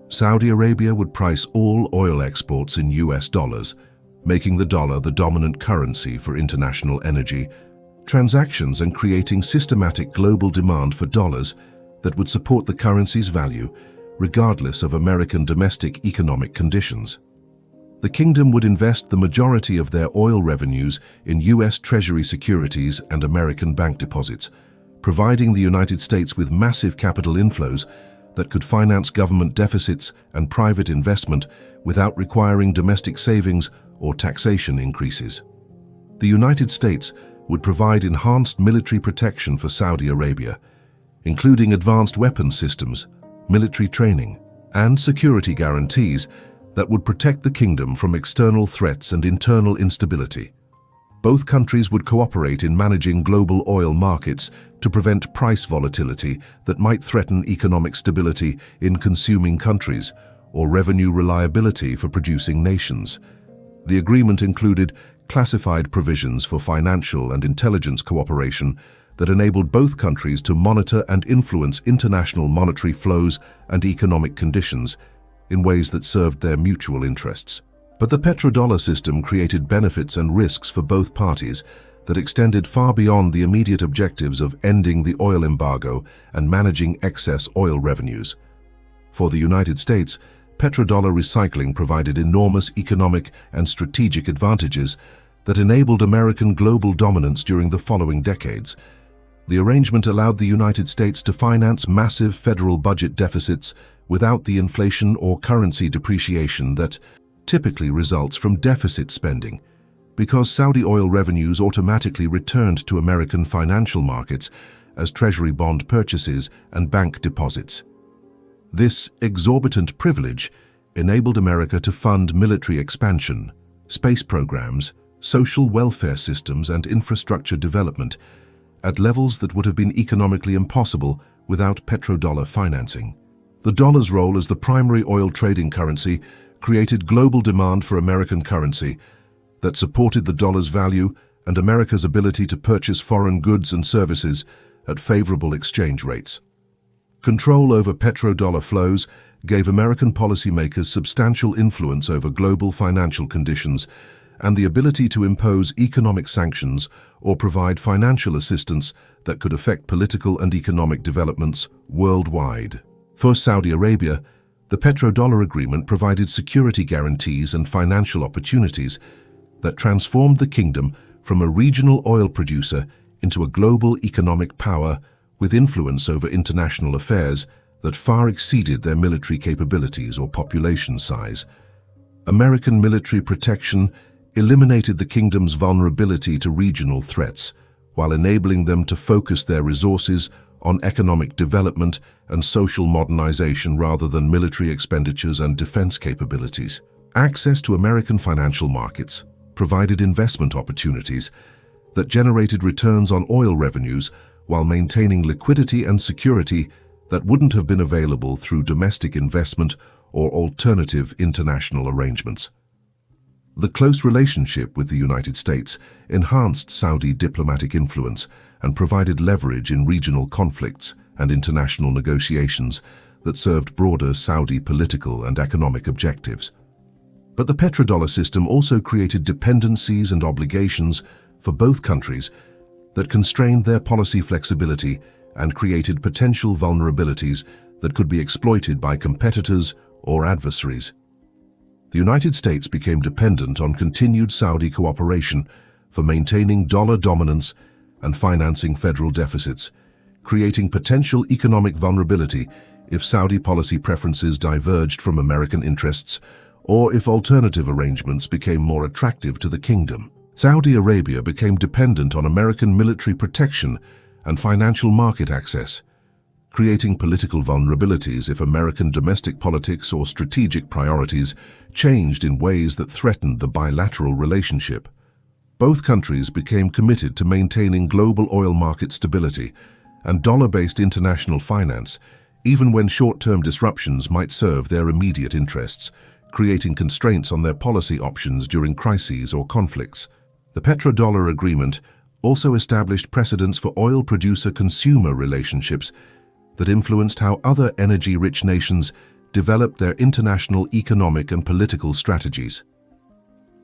Saudi Arabia would price all oil exports in US dollars, making the dollar the dominant currency for international energy transactions and creating systematic global demand for dollars that would support the currency's value regardless of American domestic economic conditions. The kingdom would invest the majority of their oil revenues in US Treasury securities and American bank deposits, providing the United States with massive capital inflows that could finance government deficits and private investment without requiring domestic savings or taxation increases. The United States would provide enhanced military protection for Saudi Arabia, including advanced weapons systems, military training, and security guarantees that would protect the kingdom from external threats and internal instability. Both countries would cooperate in managing global oil markets to prevent price volatility that might threaten economic stability in consuming countries or revenue reliability for producing nations. The agreement included classified provisions for financial and intelligence cooperation that enabled both countries to monitor and influence international monetary flows and economic conditions in ways that served their mutual interests. But the petrodollar system created benefits and risks for both parties that extended far beyond the immediate objectives of ending the oil embargo and managing excess oil revenues. For the United States, petrodollar recycling provided enormous economic and strategic advantages that enabled American global dominance during the following decades. The arrangement allowed the United States to finance massive federal budget deficits without the inflation or currency depreciation that typically results from deficit spending, because Saudi oil revenues automatically returned to American financial markets as treasury bond purchases and bank deposits. This exorbitant privilege enabled America to fund military expansion, space programs, social welfare systems, and infrastructure development at levels that would have been economically impossible without petrodollar financing. The dollar's role as the primary oil trading currency created global demand for American currency that supported the dollar's value and America's ability to purchase foreign goods and services at favorable exchange rates. Control over petrodollar flows gave American policymakers substantial influence over global financial conditions and the ability to impose economic sanctions or provide financial assistance that could affect political and economic developments worldwide. For Saudi Arabia, the petrodollar agreement provided security guarantees and financial opportunities that transformed the kingdom from a regional oil producer into a global economic power with influence over international affairs that far exceeded their military capabilities or population size. American military protection eliminated the kingdom's vulnerability to regional threats, while enabling them to focus their resources on economic development and social modernization rather than military expenditures and defense capabilities. Access to American financial markets provided investment opportunities that generated returns on oil revenues while maintaining liquidity and security that wouldn't have been available through domestic investment or alternative international arrangements. The close relationship with the United States enhanced Saudi diplomatic influence and provided leverage in regional conflicts and international negotiations that served broader Saudi political and economic objectives. But the petrodollar system also created dependencies and obligations for both countries that constrained their policy flexibility and created potential vulnerabilities that could be exploited by competitors or adversaries. The United States became dependent on continued Saudi cooperation for maintaining dollar dominance and financing federal deficits, creating potential economic vulnerability if Saudi policy preferences diverged from American interests or if alternative arrangements became more attractive to the kingdom. Saudi Arabia became dependent on American military protection and financial market access, creating political vulnerabilities if American domestic politics or strategic priorities changed in ways that threatened the bilateral relationship. Both countries became committed to maintaining global oil market stability and dollar-based international finance, even when short-term disruptions might serve their immediate interests, creating constraints on their policy options during crises or conflicts. The Petrodollar agreement also established precedents for oil producer-consumer relationships that influenced how other energy-rich nations developed their international economic and political strategies.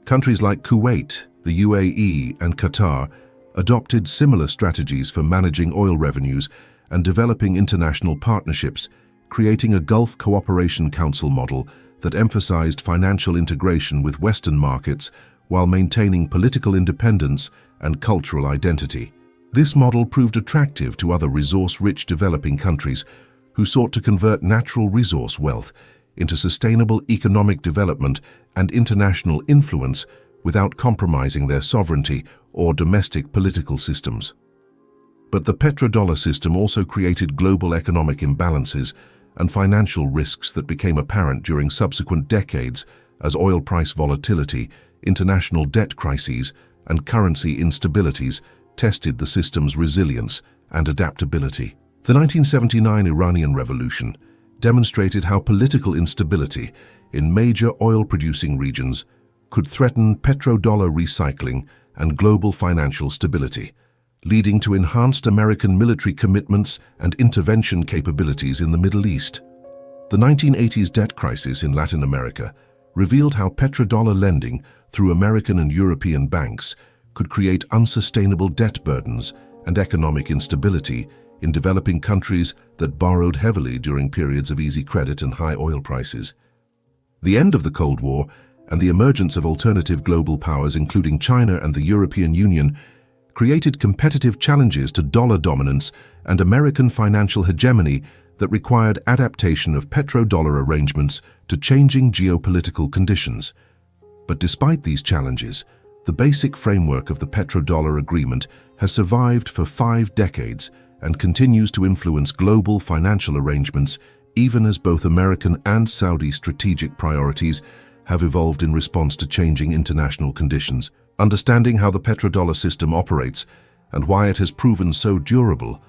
Countries like Kuwait, the UAE, and Qatar adopted similar strategies for managing oil revenues and developing international partnerships, creating a Gulf Cooperation Council model that emphasized financial integration with Western markets while maintaining political independence and cultural identity. This model proved attractive to other resource-rich developing countries who sought to convert natural resource wealth into sustainable economic development and international influence without compromising their sovereignty or domestic political systems. But the petrodollar system also created global economic imbalances and financial risks that became apparent during subsequent decades as oil price volatility, international debt crises, and currency instabilities tested the system's resilience and adaptability. The 1979 Iranian Revolution demonstrated how political instability in major oil-producing regions could threaten petrodollar recycling and global financial stability, leading to enhanced American military commitments and intervention capabilities in the Middle East. The 1980s debt crisis in Latin America revealed how petrodollar lending through American and European banks could create unsustainable debt burdens and economic instability in developing countries that borrowed heavily during periods of easy credit and high oil prices. The end of the Cold War and the emergence of alternative global powers, including China and the European Union, created competitive challenges to dollar dominance and American financial hegemony that required adaptation of petrodollar arrangements to changing geopolitical conditions. But despite these challenges, the basic framework of the petrodollar agreement has survived for 5 decades and continues to influence global financial arrangements even as both American and Saudi strategic priorities have evolved in response to changing international conditions. Understanding how the petrodollar system operates and why it has proven so durable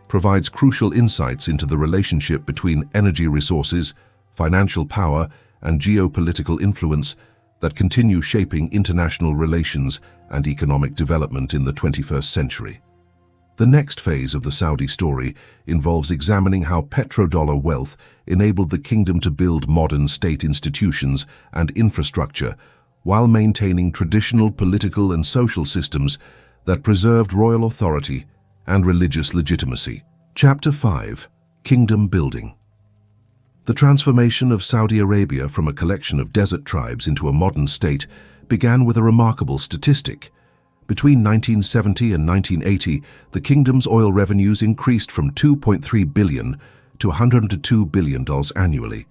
provides crucial insights into the relationship between energy resources, financial power, and geopolitical influence that continue shaping international relations and economic development in the 21st century. The next phase of the Saudi story involves examining how petrodollar wealth enabled the kingdom to build modern state institutions and infrastructure while maintaining traditional political and social systems that preserved royal authority and religious legitimacy. Chapter 5: Kingdom Building. The transformation of Saudi Arabia from a collection of desert tribes into a modern state began with a remarkable statistic. Between 1970 and 1980, the kingdom's oil revenues increased from $2.3 billion to $102 billion annually,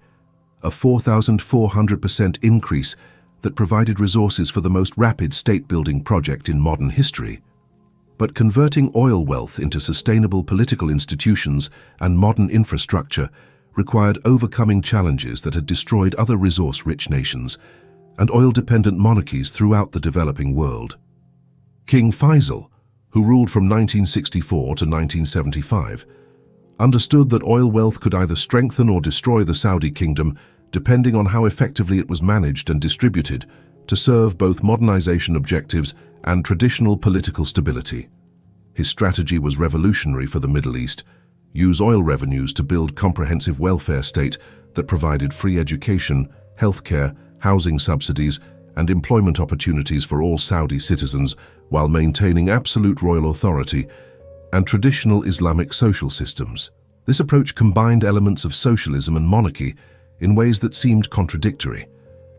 a 4,400% increase that provided resources for the most rapid state-building project in modern history. But converting oil wealth into sustainable political institutions and modern infrastructure required overcoming challenges that had destroyed other resource-rich nations and oil-dependent monarchies throughout the developing world. King Faisal, who ruled from 1964 to 1975, understood that oil wealth could either strengthen or destroy the Saudi kingdom depending on how effectively it was managed and distributed to serve both modernization objectives and traditional political stability. His strategy was revolutionary for the Middle East: use oil revenues to build comprehensive welfare state that provided free education, healthcare, housing subsidies, and employment opportunities for all Saudi citizens while maintaining absolute royal authority and traditional Islamic social systems. This approach combined elements of socialism and monarchy in ways that seemed contradictory,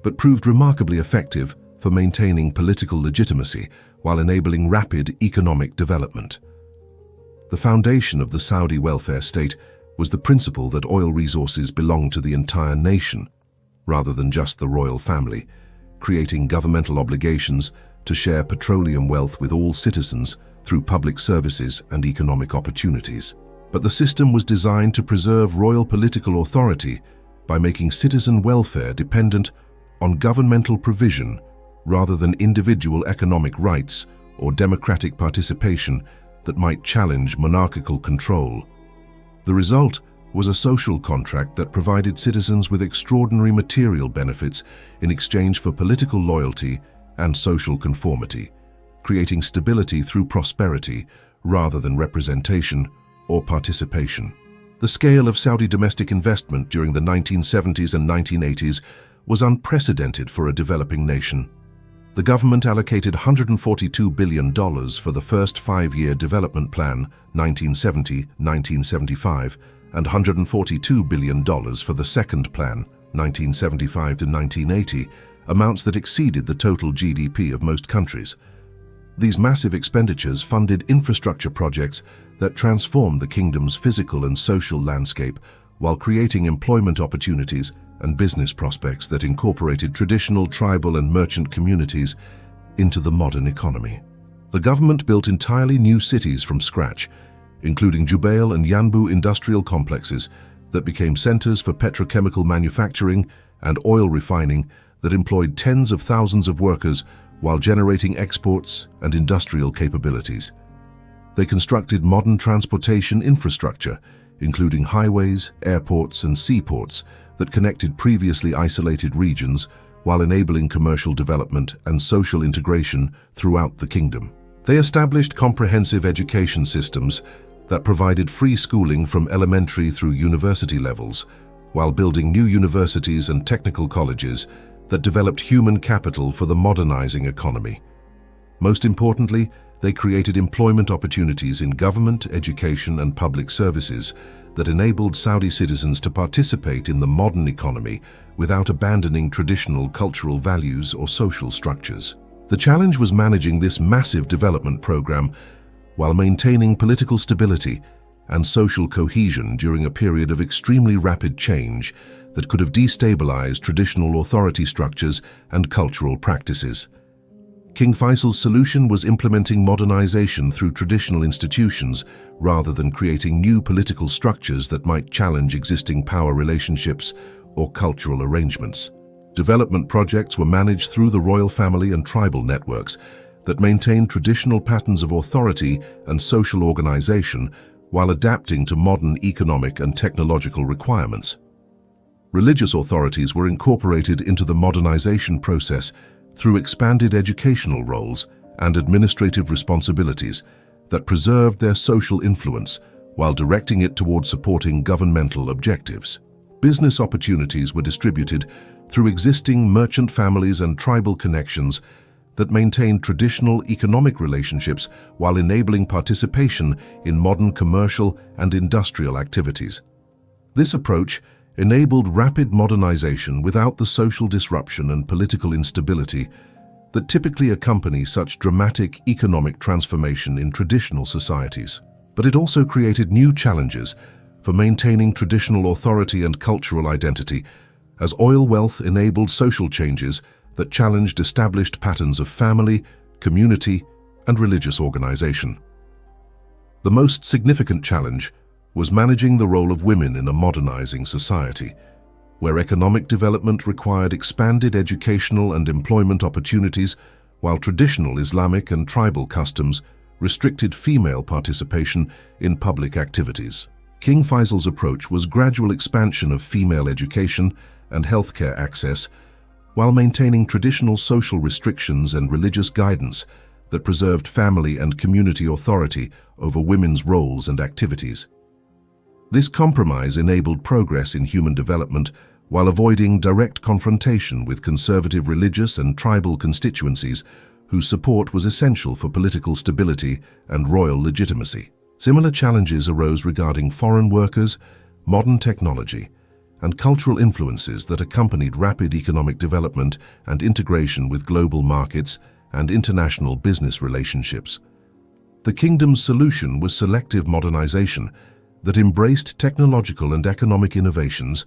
but proved remarkably effective for maintaining political legitimacy while enabling rapid economic development. The foundation of the Saudi welfare state was the principle that oil resources belonged to the entire nation, rather than just the royal family, creating governmental obligations to share petroleum wealth with all citizens through public services and economic opportunities. But the system was designed to preserve royal political authority by making citizen welfare dependent on governmental provision rather than individual economic rights or democratic participation that might challenge monarchical control. The result was a social contract that provided citizens with extraordinary material benefits in exchange for political loyalty and social conformity, creating stability through prosperity rather than representation or participation. The scale of Saudi domestic investment during the 1970s and 1980s was unprecedented for a developing nation. The government allocated $142 billion for the first five-year development plan, 1970-1975, and $142 billion for the second plan, 1975 to 1980, amounts that exceeded the total GDP of most countries. These massive expenditures funded infrastructure projects that transformed the kingdom's physical and social landscape while creating employment opportunities and business prospects that incorporated traditional tribal and merchant communities into the modern economy. The government built entirely new cities from scratch, including Jubail and Yanbu industrial complexes that became centers for petrochemical manufacturing and oil refining that employed tens of thousands of workers while generating exports and industrial capabilities. They constructed modern transportation infrastructure, including highways, airports, and seaports that connected previously isolated regions while enabling commercial development and social integration throughout the kingdom. They established comprehensive education systems that provided free schooling from elementary through university levels, while building new universities and technical colleges that developed human capital for the modernizing economy. Most importantly, they created employment opportunities in government, education, and public services that enabled Saudi citizens to participate in the modern economy without abandoning traditional cultural values or social structures. The challenge was managing this massive development program while maintaining political stability and social cohesion during a period of extremely rapid change that could have destabilized traditional authority structures and cultural practices. King Faisal's solution was implementing modernization through traditional institutions rather than creating new political structures that might challenge existing power relationships or cultural arrangements. Development projects were managed through the royal family and tribal networks that maintained traditional patterns of authority and social organization while adapting to modern economic and technological requirements. Religious authorities were incorporated into the modernization process through expanded educational roles and administrative responsibilities that preserved their social influence while directing it toward supporting governmental objectives. Business opportunities were distributed through existing merchant families and tribal connections that maintained traditional economic relationships while enabling participation in modern commercial and industrial activities. This approach enabled rapid modernization without the social disruption and political instability that typically accompany such dramatic economic transformation in traditional societies. But it also created new challenges for maintaining traditional authority and cultural identity, as oil wealth enabled social changes that challenged established patterns of family, community, and religious organization. The most significant challenge was managing the role of women in a modernizing society, where economic development required expanded educational and employment opportunities while traditional Islamic and tribal customs restricted female participation in public activities. King Faisal's approach was gradual expansion of female education and healthcare access, while maintaining traditional social restrictions and religious guidance that preserved family and community authority over women's roles and activities. This compromise enabled progress in human development while avoiding direct confrontation with conservative religious and tribal constituencies whose support was essential for political stability and royal legitimacy. Similar challenges arose regarding foreign workers, modern technology, and cultural influences that accompanied rapid economic development and integration with global markets and international business relationships. The kingdom's solution was selective modernization that embraced technological and economic innovations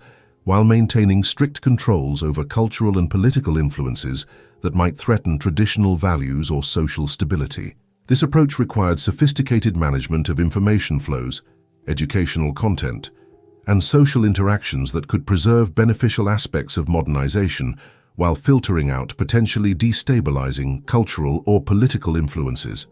while maintaining strict controls over cultural and political influences that might threaten traditional values or social stability. This approach required sophisticated management of information flows, educational content, and social interactions that could preserve beneficial aspects of modernization while filtering out potentially destabilizing cultural or political influences.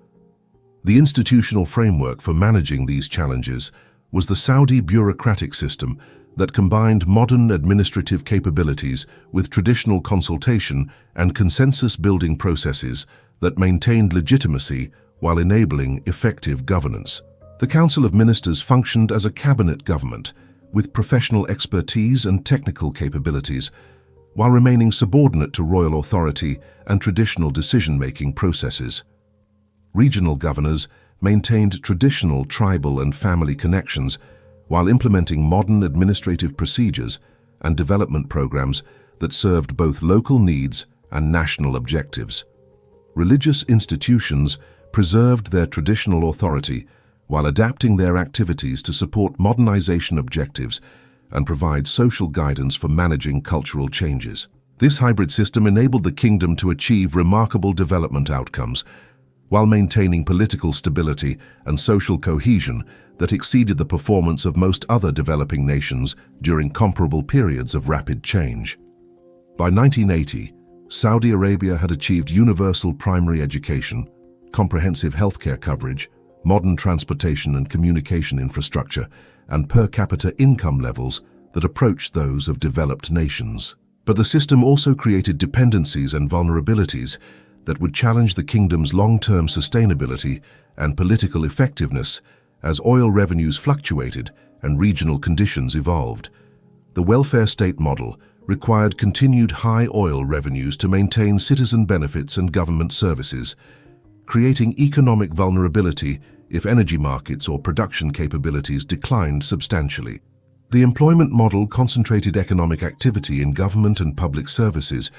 The institutional framework for managing these challenges was the Saudi bureaucratic system that combined modern administrative capabilities with traditional consultation and consensus-building processes that maintained legitimacy while enabling effective governance. The Council of Ministers functioned as a cabinet government with professional expertise and technical capabilities, while remaining subordinate to royal authority and traditional decision-making processes. Regional governors maintained traditional tribal and family connections while implementing modern administrative procedures and development programs that served both local needs and national objectives. Religious institutions preserved their traditional authority while adapting their activities to support modernization objectives and provide social guidance for managing cultural changes. This hybrid system enabled the kingdom to achieve remarkable development outcomes while maintaining political stability and social cohesion that exceeded the performance of most other developing nations during comparable periods of rapid change. By 1980, Saudi Arabia had achieved universal primary education, comprehensive healthcare coverage, modern transportation and communication infrastructure, and per capita income levels that approached those of developed nations. But the system also created dependencies and vulnerabilities that would challenge the kingdom's long-term sustainability and political effectiveness as oil revenues fluctuated and regional conditions evolved. The welfare state model required continued high oil revenues to maintain citizen benefits and government services, creating economic vulnerability if energy markets or production capabilities declined substantially. The employment model concentrated economic activity in government and public services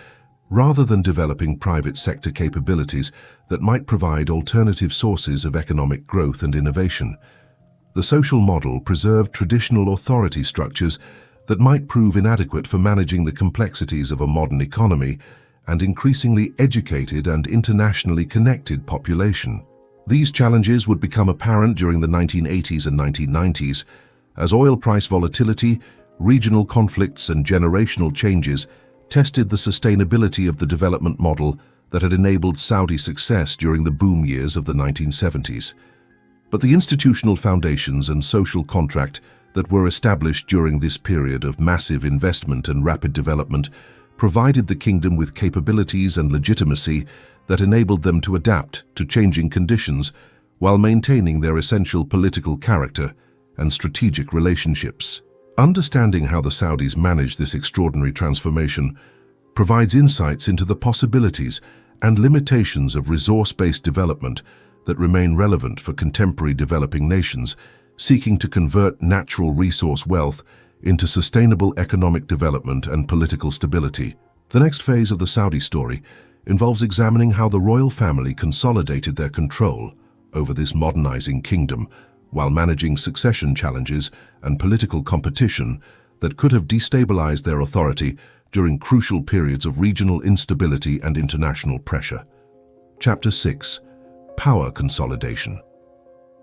rather than developing private sector capabilities that might provide alternative sources of economic growth and innovation. The social model preserved traditional authority structures that might prove inadequate for managing the complexities of a modern economy and increasingly educated and internationally connected population. These challenges would become apparent during the 1980s and 1990s as oil price volatility, regional conflicts, and generational changes tested the sustainability of the development model that had enabled Saudi success during the boom years of the 1970s. But the institutional foundations and social contract that were established during this period of massive investment and rapid development provided the kingdom with capabilities and legitimacy that enabled them to adapt to changing conditions while maintaining their essential political character and strategic relationships. Understanding how the Saudis managed this extraordinary transformation provides insights into the possibilities and limitations of resource-based development that remain relevant for contemporary developing nations seeking to convert natural resource wealth into sustainable economic development and political stability. The next phase of the Saudi story involves examining how the royal family consolidated their control over this modernizing kingdom while managing succession challenges and political competition that could have destabilized their authority during crucial periods of regional instability and international pressure. Chapter 6. Power Consolidation.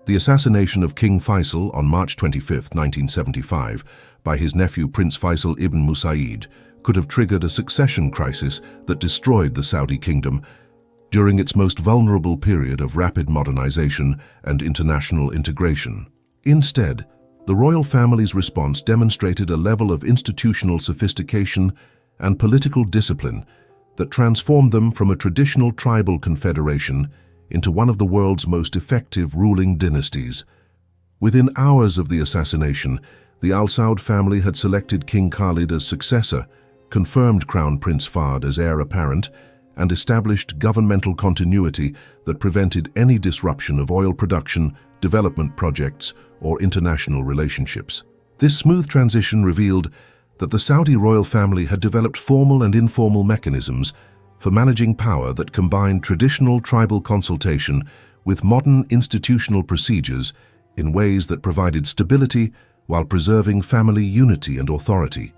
The assassination of King Faisal on March 25, 1975, by his nephew Prince Faisal ibn Musaid could have triggered a succession crisis that destroyed the Saudi kingdom. during its most vulnerable period of rapid modernization and international integration. Instead, the royal family's response demonstrated a level of institutional sophistication and political discipline that transformed them from a traditional tribal confederation into one of the world's most effective ruling dynasties. Within hours of the assassination, the Al Saud family had selected King Khalid as successor, confirmed Crown Prince Fahd as heir apparent, and established governmental continuity that prevented any disruption of oil production, development projects, or international relationships. This smooth transition revealed that the Saudi royal family had developed formal and informal mechanisms for managing power that combined traditional tribal consultation with modern institutional procedures in ways that provided stability while preserving family unity and authority.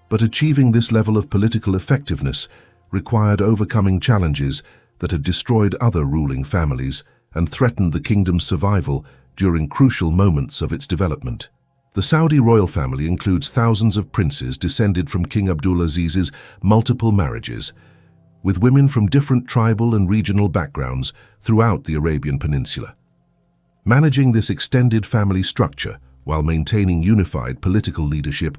But achieving this level of political effectiveness required overcoming challenges that had destroyed other ruling families and threatened the kingdom's survival during crucial moments of its development. The Saudi royal family includes thousands of princes descended from King Abdulaziz's multiple marriages, with women from different tribal and regional backgrounds throughout the Arabian Peninsula. Managing this extended family structure while maintaining unified political leadership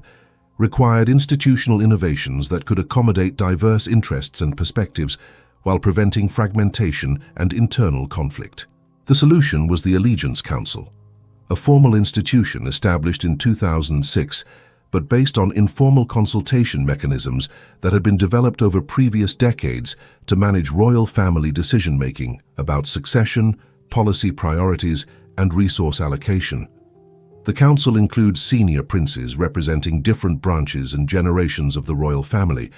required institutional innovations that could accommodate diverse interests and perspectives while preventing fragmentation and internal conflict. The solution was the Allegiance Council, a formal institution established in 2006 but based on informal consultation mechanisms that had been developed over previous decades to manage royal family decision-making about succession, policy priorities, and resource allocation. The council includes senior princes representing different branches and generations of the royal family,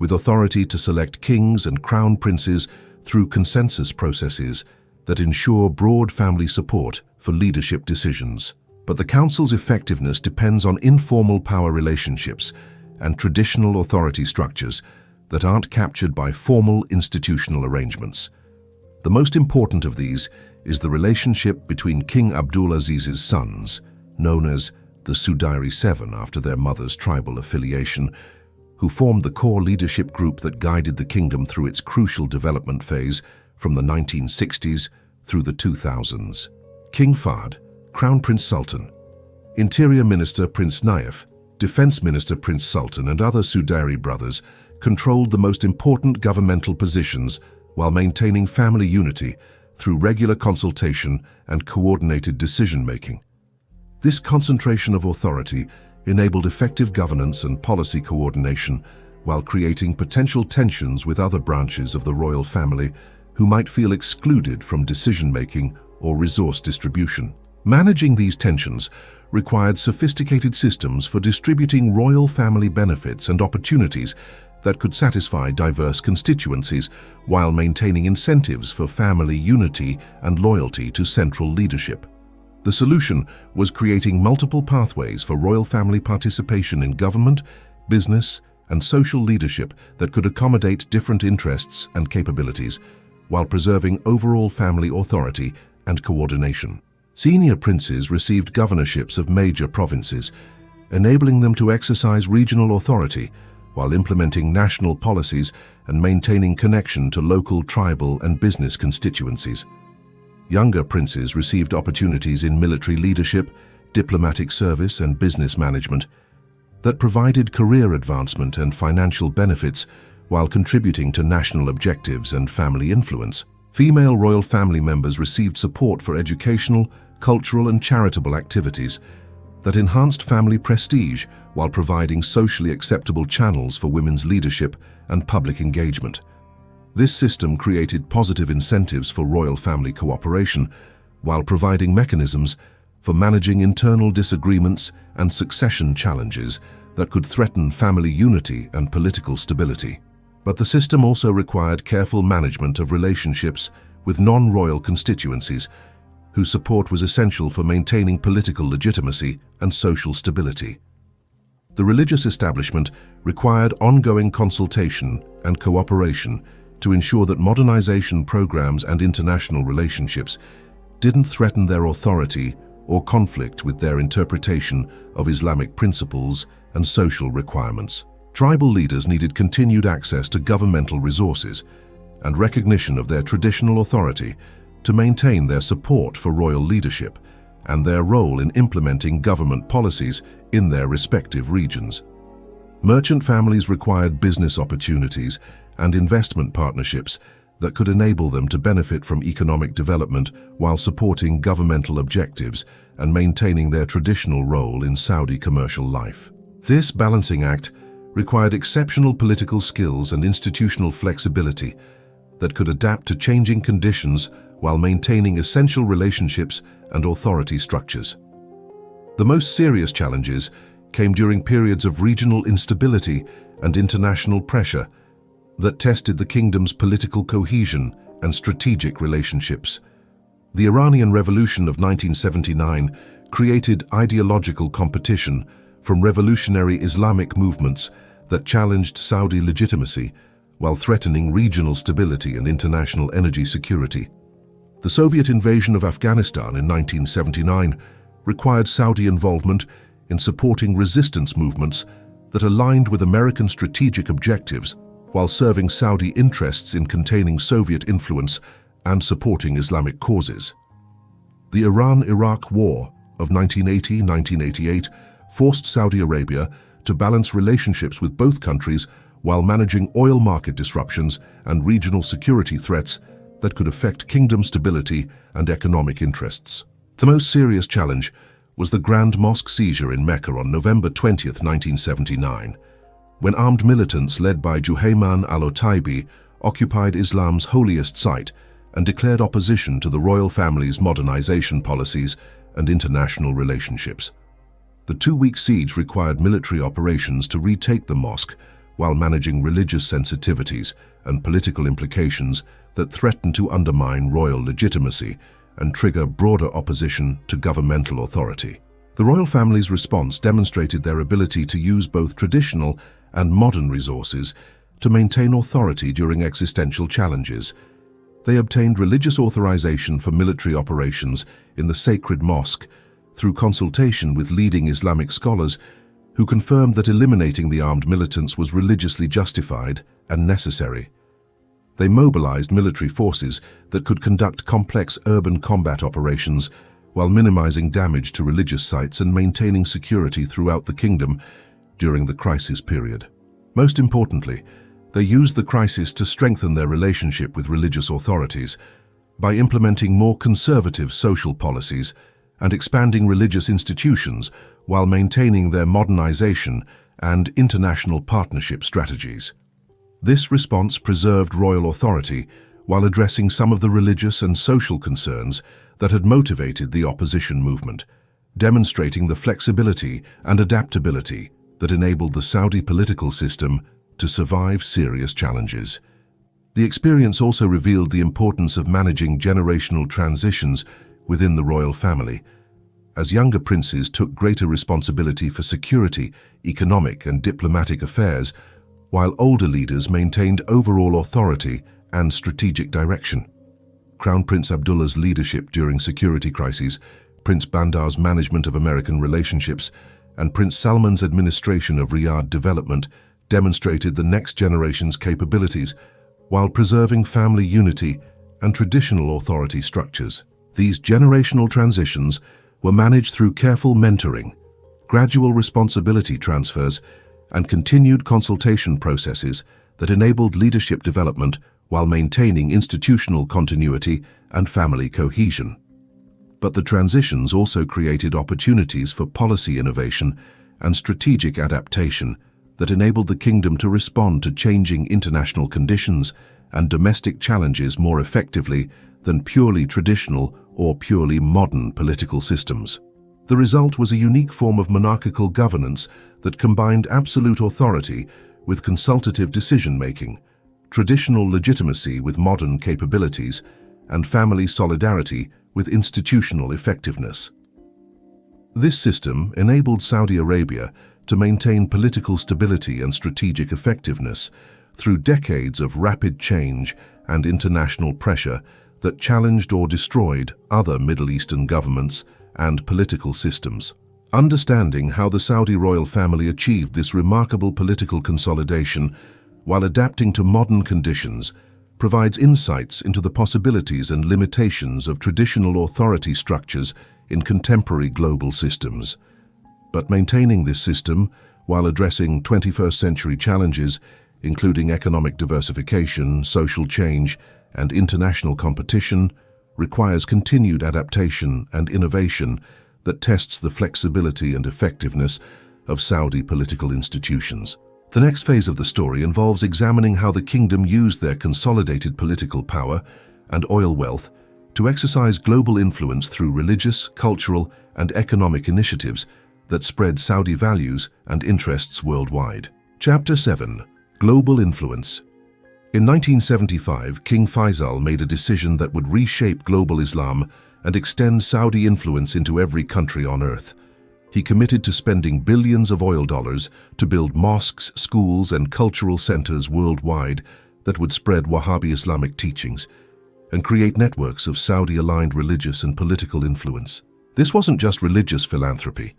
with authority to select kings and crown princes through consensus processes that ensure broad family support for leadership decisions. But the council's effectiveness depends on informal power relationships and traditional authority structures that aren't captured by formal institutional arrangements. The most important of these is the relationship between King Abdulaziz's sons, known as the Sudairi Seven after their mother's tribal affiliation, who formed the core leadership group that guided the kingdom through its crucial development phase from the 1960s through the 2000s. King Fahd, Crown Prince Sultan, Interior Minister Prince Naif, Defense Minister Prince Sultan, and other Sudairi brothers controlled the most important governmental positions while maintaining family unity through regular consultation and coordinated decision-making. This concentration of authority enabled effective governance and policy coordination while creating potential tensions with other branches of the royal family who might feel excluded from decision-making or resource distribution. Managing these tensions required sophisticated systems for distributing royal family benefits and opportunities that could satisfy diverse constituencies while maintaining incentives for family unity and loyalty to central leadership. The solution was creating multiple pathways for royal family participation in government, business, and social leadership that could accommodate different interests and capabilities, while preserving overall family authority and coordination. Senior princes received governorships of major provinces, enabling them to exercise regional authority while implementing national policies and maintaining connection to local tribal and business constituencies. Younger princes received opportunities in military leadership, diplomatic service, and business management that provided career advancement and financial benefits while contributing to national objectives and family influence. Female royal family members received support for educational, cultural, and charitable activities that enhanced family prestige while providing socially acceptable channels for women's leadership and public engagement. This system created positive incentives for royal family cooperation while providing mechanisms for managing internal disagreements and succession challenges that could threaten family unity and political stability. But the system also required careful management of relationships with non-royal constituencies, whose support was essential for maintaining political legitimacy and social stability. The religious establishment required ongoing consultation and cooperation to ensure that modernization programs and international relationships didn't threaten their authority or conflict with their interpretation of Islamic principles and social requirements. Tribal leaders needed continued access to governmental resources, and recognition of their traditional authority to maintain their support for royal leadership and their role in implementing government policies in their respective regions. Merchant families required business opportunities and investment partnerships that could enable them to benefit from economic development while supporting governmental objectives and maintaining their traditional role in Saudi commercial life. This balancing act required exceptional political skills and institutional flexibility that could adapt to changing conditions while maintaining essential relationships and authority structures. The most serious challenges came during periods of regional instability and international pressure that tested the kingdom's political cohesion and strategic relationships. The Iranian Revolution of 1979 created ideological competition from revolutionary Islamic movements that challenged Saudi legitimacy while threatening regional stability and international energy security. The Soviet invasion of Afghanistan in 1979 required Saudi involvement in supporting resistance movements that aligned with American strategic objectives while serving Saudi interests in containing Soviet influence and supporting Islamic causes. The Iran-Iraq War of 1980-1988 forced Saudi Arabia to balance relationships with both countries while managing oil market disruptions and regional security threats that could affect kingdom stability and economic interests. The most serious challenge was the Grand Mosque seizure in Mecca on November 20, 1979, when armed militants led by Juhayman al-Otaibi occupied Islam's holiest site and declared opposition to the royal family's modernization policies and international relationships. The two-week siege required military operations to retake the mosque while managing religious sensitivities and political implications that threatened to undermine royal legitimacy and trigger broader opposition to governmental authority. The royal family's response demonstrated their ability to use both traditional and modern resources to maintain authority during existential challenges. They obtained religious authorization for military operations in the sacred mosque through consultation with leading Islamic scholars who confirmed that eliminating the armed militants was religiously justified and necessary. They mobilized military forces that could conduct complex urban combat operations while minimizing damage to religious sites and maintaining security throughout the kingdom during the crisis period. Most importantly, they used the crisis to strengthen their relationship with religious authorities by implementing more conservative social policies and expanding religious institutions while maintaining their modernization and international partnership strategies. This response preserved royal authority while addressing some of the religious and social concerns that had motivated the opposition movement, demonstrating the flexibility and adaptability that enabled the Saudi political system to survive serious challenges. The experience also revealed the importance of managing generational transitions within the royal family, as younger princes took greater responsibility for security, economic and diplomatic affairs, while older leaders maintained overall authority and strategic direction. Crown Prince Abdullah's leadership during security crises, Prince Bandar's management of American relationships, and Prince Salman's administration of Riyadh development demonstrated the next generation's capabilities while preserving family unity and traditional authority structures. These generational transitions were managed through careful mentoring, gradual responsibility transfers, and continued consultation processes that enabled leadership development while maintaining institutional continuity and family cohesion. But the transitions also created opportunities for policy innovation and strategic adaptation that enabled the kingdom to respond to changing international conditions and domestic challenges more effectively than purely traditional or purely modern political systems. The result was a unique form of monarchical governance that combined absolute authority with consultative decision-making, traditional legitimacy with modern capabilities, and family solidarity with institutional effectiveness. This system enabled Saudi Arabia to maintain political stability and strategic effectiveness through decades of rapid change and international pressure that challenged or destroyed other Middle Eastern governments and political systems. Understanding how the Saudi royal family achieved this remarkable political consolidation while adapting to modern conditions provides insights into the possibilities and limitations of traditional authority structures in contemporary global systems. But maintaining this system, while addressing 21st-century challenges, including economic diversification, social change, and international competition, requires continued adaptation and innovation that tests the flexibility and effectiveness of Saudi political institutions. The next phase of the story involves examining how the kingdom used their consolidated political power and oil wealth to exercise global influence through religious, cultural, and economic initiatives that spread Saudi values and interests worldwide. Chapter 7. Global Influence. In 1975, King Faisal made a decision that would reshape global Islam and extend Saudi influence into every country on earth. He committed to spending billions of oil dollars to build mosques, schools, and cultural centers worldwide that would spread Wahhabi Islamic teachings and create networks of Saudi-aligned religious and political influence. This wasn't just religious philanthropy.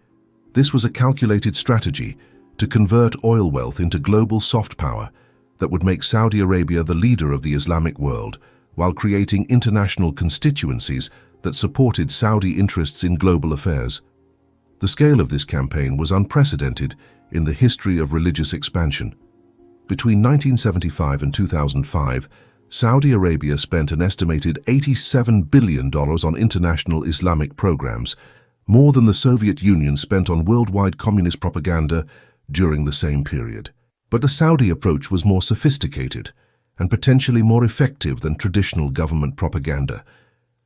This was a calculated strategy to convert oil wealth into global soft power that would make Saudi Arabia the leader of the Islamic world while creating international constituencies that supported Saudi interests in global affairs. The scale of this campaign was unprecedented in the history of religious expansion. Between 1975 and 2005, Saudi Arabia spent an estimated $87 billion on international Islamic programs, more than the Soviet Union spent on worldwide communist propaganda during the same period. But the Saudi approach was more sophisticated and potentially more effective than traditional government propaganda,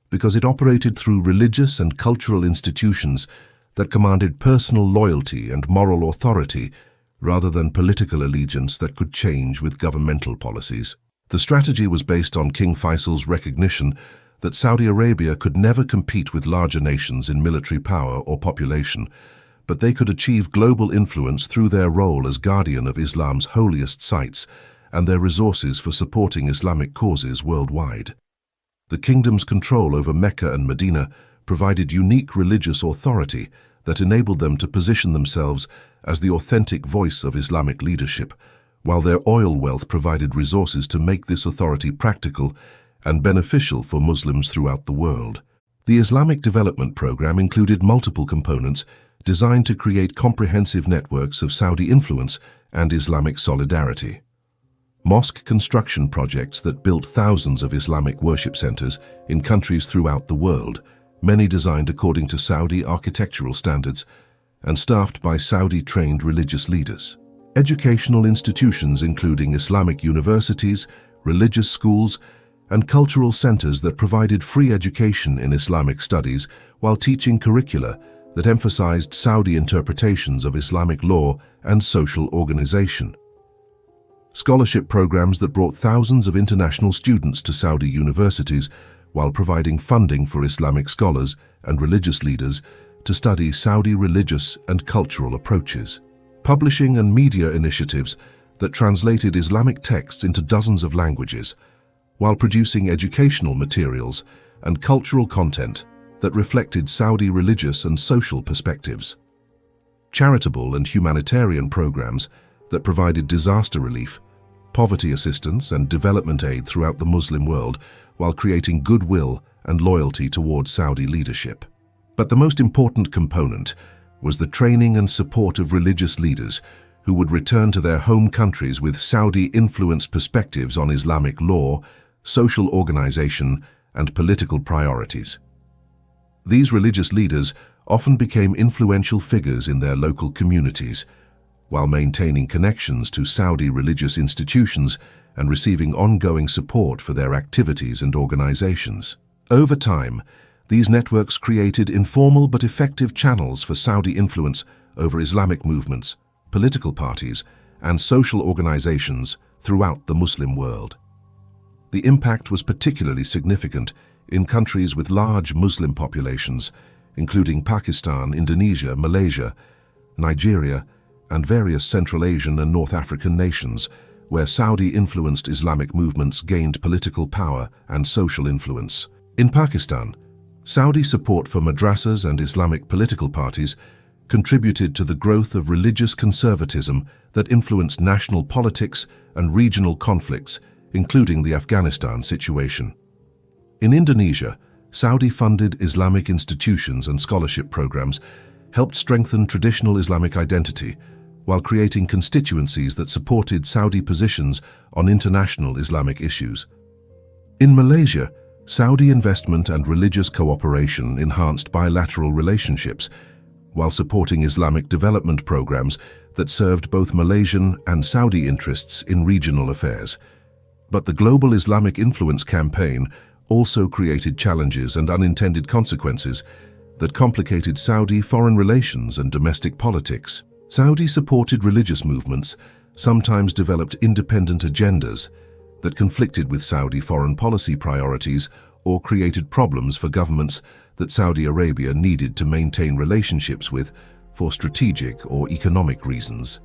because it operated through religious and cultural institutions that commanded personal loyalty and moral authority rather than political allegiance that could change with governmental policies. The strategy was based on King Faisal's recognition that Saudi Arabia could never compete with larger nations in military power or population, but they could achieve global influence through their role as guardian of Islam's holiest sites and their resources for supporting Islamic causes worldwide. The kingdom's control over Mecca and Medina provided unique religious authority that enabled them to position themselves as the authentic voice of Islamic leadership, while their oil wealth provided resources to make this authority practical and beneficial for Muslims throughout the world. The Islamic Development Program included multiple components designed to create comprehensive networks of Saudi influence and Islamic solidarity. Mosque construction projects that built thousands of Islamic worship centers in countries throughout the world, many designed according to Saudi architectural standards and staffed by Saudi-trained religious leaders. Educational institutions including Islamic universities, religious schools, and cultural centers that provided free education in Islamic studies while teaching curricula that emphasized Saudi interpretations of Islamic law and social organization. Scholarship programs that brought thousands of international students to Saudi universities while providing funding for Islamic scholars and religious leaders to study Saudi religious and cultural approaches. Publishing and media initiatives that translated Islamic texts into dozens of languages, while producing educational materials and cultural content that reflected Saudi religious and social perspectives. Charitable and humanitarian programs that provided disaster relief, poverty assistance, and development aid throughout the Muslim world while creating goodwill and loyalty towards Saudi leadership. But the most important component was the training and support of religious leaders who would return to their home countries with Saudi-influenced perspectives on Islamic law, social organization, and political priorities. These religious leaders often became influential figures in their local communities, while maintaining connections to Saudi religious institutions and receiving ongoing support for their activities and organizations. Over time, these networks created informal but effective channels for Saudi influence over Islamic movements, political parties, and social organizations throughout the Muslim world. The impact was particularly significant in countries with large Muslim populations, including Pakistan, Indonesia, Malaysia, Nigeria, and various Central Asian and North African nations, where Saudi-influenced Islamic movements gained political power and social influence. In Pakistan, Saudi support for madrasas and Islamic political parties contributed to the growth of religious conservatism that influenced national politics and regional conflicts including the Afghanistan situation. In Indonesia, Saudi-funded Islamic institutions and scholarship programs helped strengthen traditional Islamic identity while creating constituencies that supported Saudi positions on international Islamic issues. In Malaysia, Saudi investment and religious cooperation enhanced bilateral relationships while supporting Islamic development programs that served both Malaysian and Saudi interests in regional affairs. But the Global Islamic Influence campaign also created challenges and unintended consequences that complicated Saudi foreign relations and domestic politics. Saudi-supported religious movements sometimes developed independent agendas that conflicted with Saudi foreign policy priorities or created problems for governments that Saudi Arabia needed to maintain relationships with for strategic or economic reasons.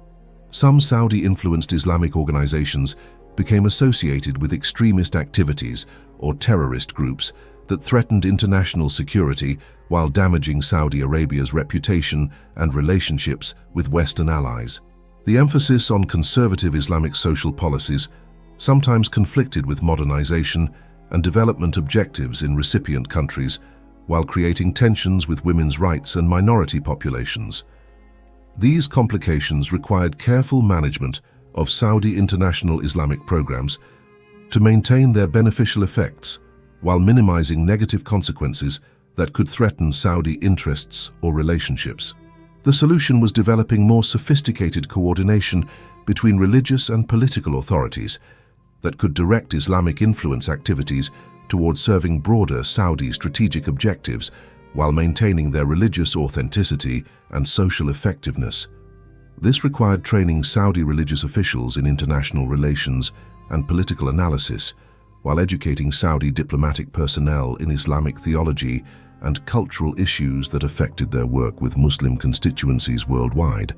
Some Saudi-influenced Islamic organizations became associated with extremist activities or terrorist groups that threatened international security while damaging Saudi Arabia's reputation and relationships with Western allies. The emphasis on conservative Islamic social policies sometimes conflicted with modernization and development objectives in recipient countries, while creating tensions with women's rights and minority populations. These complications required careful management of Saudi international Islamic programs to maintain their beneficial effects while minimizing negative consequences that could threaten Saudi interests or relationships. The solution was developing more sophisticated coordination between religious and political authorities that could direct Islamic influence activities towards serving broader Saudi strategic objectives while maintaining their religious authenticity and social effectiveness. This required training Saudi religious officials in international relations and political analysis, while educating Saudi diplomatic personnel in Islamic theology and cultural issues that affected their work with Muslim constituencies worldwide.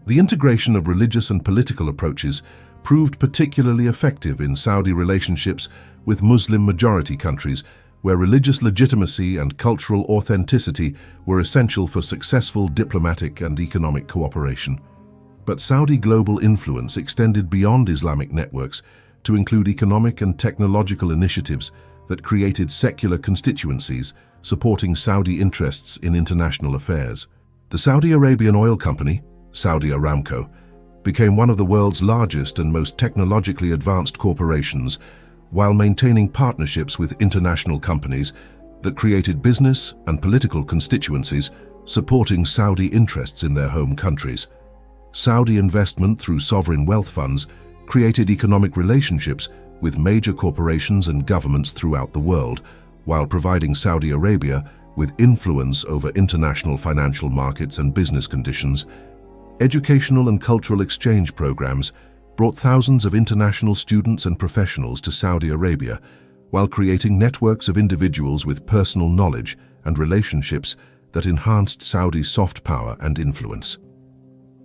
The integration of religious and political approaches proved particularly effective in Saudi relationships with Muslim-majority countries, where religious legitimacy and cultural authenticity were essential for successful diplomatic and economic cooperation. But Saudi global influence extended beyond Islamic networks to include economic and technological initiatives that created secular constituencies supporting Saudi interests in international affairs. The Saudi Arabian oil company, Saudi Aramco, became one of the world's largest and most technologically advanced corporations, while maintaining partnerships with international companies that created business and political constituencies supporting Saudi interests in their home countries. Saudi investment through sovereign wealth funds created economic relationships with major corporations and governments throughout the world, while providing Saudi Arabia with influence over international financial markets and business conditions. Educational and cultural exchange programs brought thousands of international students and professionals to Saudi Arabia, while creating networks of individuals with personal knowledge and relationships that enhanced Saudi's soft power and influence.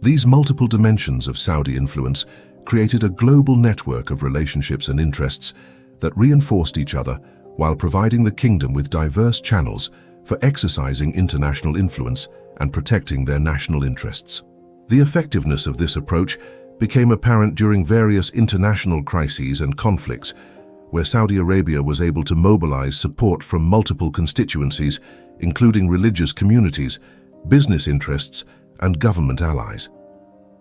These multiple dimensions of Saudi influence created a global network of relationships and interests that reinforced each other while providing the kingdom with diverse channels for exercising international influence and protecting their national interests. The effectiveness of this approach became apparent during various international crises and conflicts, where Saudi Arabia was able to mobilize support from multiple constituencies, including religious communities, business interests, and government allies.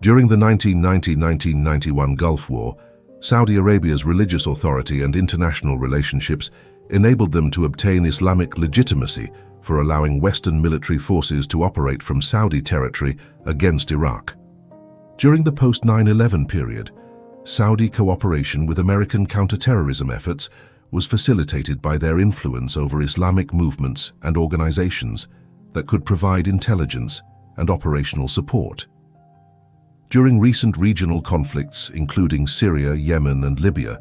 During the 1990-1991 Gulf War, Saudi Arabia's religious authority and international relationships enabled them to obtain Islamic legitimacy for allowing Western military forces to operate from Saudi territory against Iraq. During the post-9/11 period, Saudi cooperation with American counterterrorism efforts was facilitated by their influence over Islamic movements and organizations that could provide intelligence and operational support. During recent regional conflicts, including Syria, Yemen, and Libya,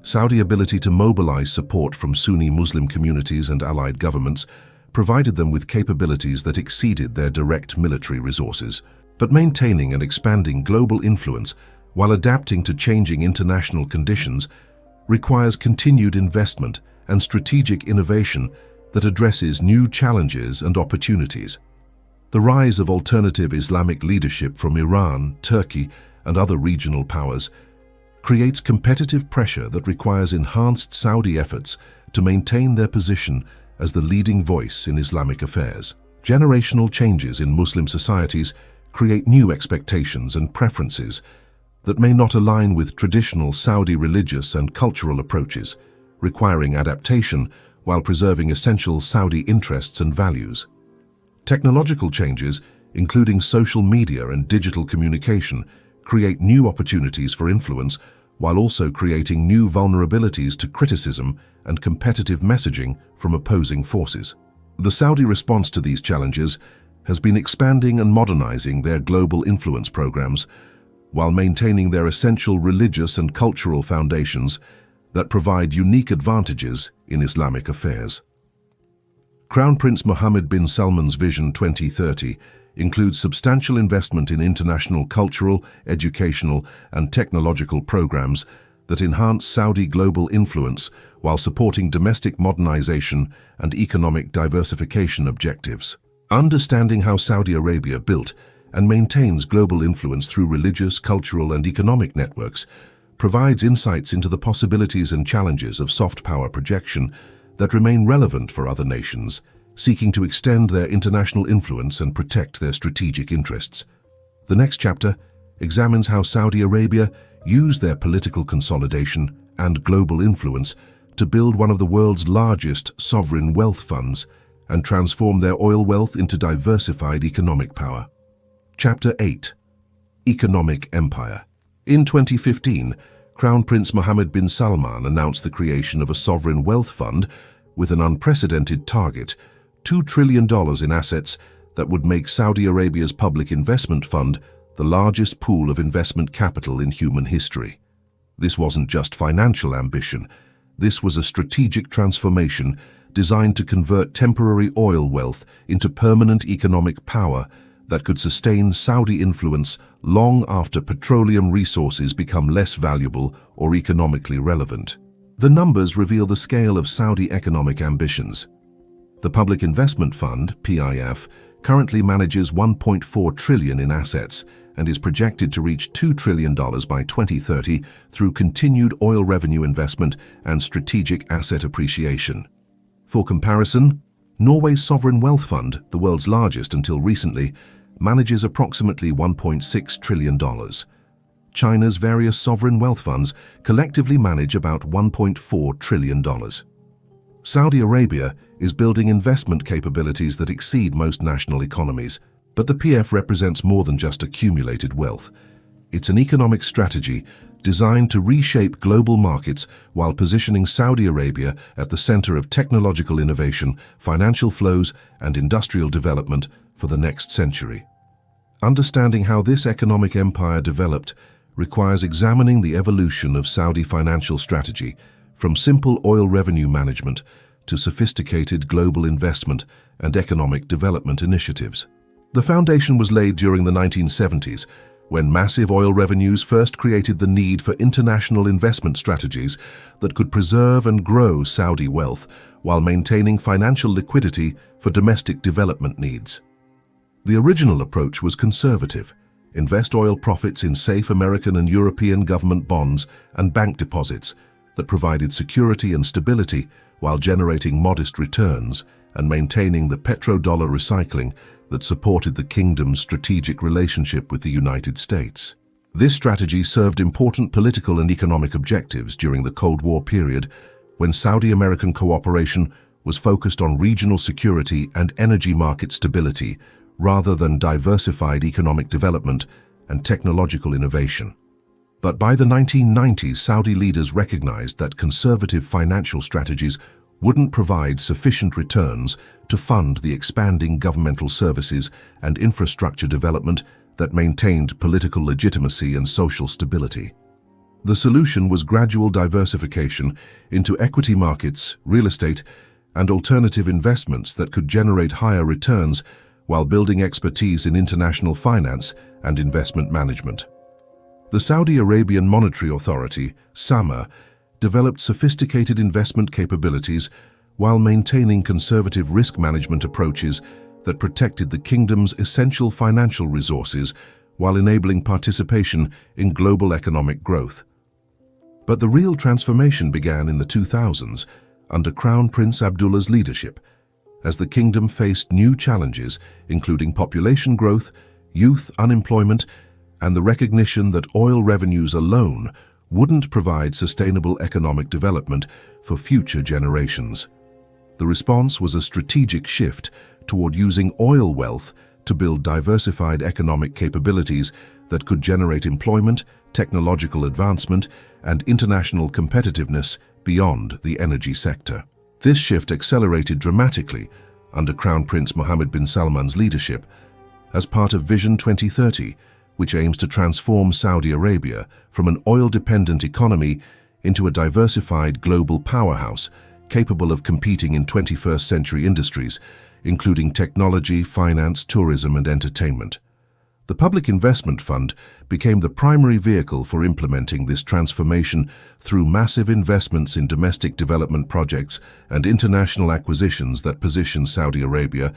Saudi ability to mobilize support from Sunni Muslim communities and allied governments provided them with capabilities that exceeded their direct military resources. But maintaining and expanding global influence while adapting to changing international conditions requires continued investment and strategic innovation that addresses new challenges and opportunities. The rise of alternative Islamic leadership from Iran, Turkey, and other regional powers creates competitive pressure that requires enhanced Saudi efforts to maintain their position as the leading voice in Islamic affairs. Generational changes in Muslim societies create new expectations and preferences that may not align with traditional Saudi religious and cultural approaches, requiring adaptation while preserving essential Saudi interests and values. Technological changes, including social media and digital communication, create new opportunities for influence while also creating new vulnerabilities to criticism and competitive messaging from opposing forces. The Saudi response to these challenges has been expanding and modernizing their global influence programs while maintaining their essential religious and cultural foundations that provide unique advantages in Islamic affairs. Crown Prince Mohammed bin Salman's Vision 2030 includes substantial investment in international cultural, educational, and technological programs that enhance Saudi global influence while supporting domestic modernization and economic diversification objectives. Understanding how Saudi Arabia built and maintains global influence through religious, cultural, and economic networks provides insights into the possibilities and challenges of soft power projection that remain relevant for other nations seeking to extend their international influence and protect their strategic interests. The next chapter examines how Saudi Arabia used their political consolidation and global influence to build one of the world's largest sovereign wealth funds and transform their oil wealth into diversified economic power. Chapter 8. Economic Empire. In 2015, Crown Prince Mohammed bin Salman announced the creation of a sovereign wealth fund with an unprecedented target, $2 trillion in assets that would make Saudi Arabia's public investment fund the largest pool of investment capital in human history. This wasn't just financial ambition. This was a strategic transformation designed to convert temporary oil wealth into permanent economic power that could sustain Saudi influence long after petroleum resources become less valuable or economically relevant. The numbers reveal the scale of Saudi economic ambitions. The Public Investment Fund, PIF, currently manages $1.4 trillion in assets and is projected to reach $2 trillion by 2030 through continued oil revenue investment and strategic asset appreciation. For comparison, Norway's Sovereign Wealth Fund, the world's largest until recently, manages approximately $1.6 trillion. China's various sovereign wealth funds collectively manage about $1.4 trillion. Saudi Arabia is building investment capabilities that exceed most national economies, but the PF represents more than just accumulated wealth. It's an economic strategy designed to reshape global markets while positioning Saudi Arabia at the center of technological innovation, financial flows, and industrial development for the next century. Understanding how this economic empire developed requires examining the evolution of Saudi financial strategy, from simple oil revenue management to sophisticated global investment and economic development initiatives. The foundation was laid during the 1970s, when massive oil revenues first created the need for international investment strategies that could preserve and grow Saudi wealth while maintaining financial liquidity for domestic development needs. The original approach was conservative: invest oil profits in safe American and European government bonds and bank deposits that provided security and stability while generating modest returns and maintaining the Petrodollar recycling that supported the kingdom's strategic relationship with the United States. This strategy served important political and economic objectives during the Cold War period, when Saudi-American cooperation was focused on regional security and energy market stability rather than diversified economic development and technological innovation. But by the 1990s, Saudi leaders recognized that conservative financial strategies wouldn't provide sufficient returns to fund the expanding governmental services and infrastructure development that maintained political legitimacy and social stability. The solution was gradual diversification into equity markets, real estate, and alternative investments that could generate higher returns while building expertise in international finance and investment management. The Saudi Arabian Monetary Authority, SAMA, developed sophisticated investment capabilities while maintaining conservative risk management approaches that protected the kingdom's essential financial resources while enabling participation in global economic growth. But the real transformation began in the 2000s under Crown Prince Abdullah's leadership, as the kingdom faced new challenges, including population growth, youth unemployment, and the recognition that oil revenues alone wouldn't provide sustainable economic development for future generations. The response was a strategic shift toward using oil wealth to build diversified economic capabilities that could generate employment, technological advancement, and international competitiveness beyond the energy sector. This shift accelerated dramatically under Crown Prince Mohammed bin Salman's leadership as part of Vision 2030, which aims to transform Saudi Arabia from an oil-dependent economy into a diversified global powerhouse capable of competing in 21st century industries, including technology, finance, tourism, and entertainment. The Public Investment Fund became the primary vehicle for implementing this transformation through massive investments in domestic development projects and international acquisitions that position Saudi Arabia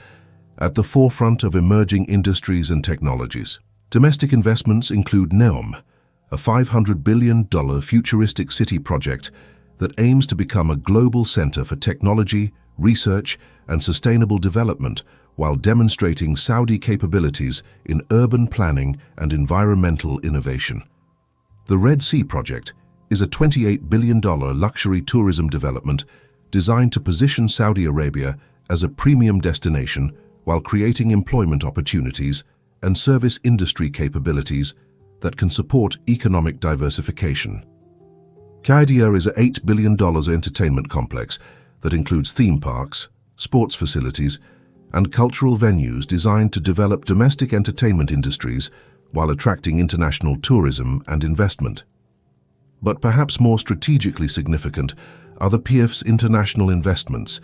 at the forefront of emerging industries and technologies. Domestic investments include NEOM, a $500 billion futuristic city project that aims to become a global center for technology, research, and sustainable development while demonstrating Saudi capabilities in urban planning and environmental innovation. The Red Sea project is a $28 billion luxury tourism development designed to position Saudi Arabia as a premium destination while creating employment opportunities and service industry capabilities that can support economic diversification. Qiddiya is an $8 billion entertainment complex that includes theme parks, sports facilities, and cultural venues designed to develop domestic entertainment industries while attracting international tourism and investment. But perhaps more strategically significant are the PIF's international investments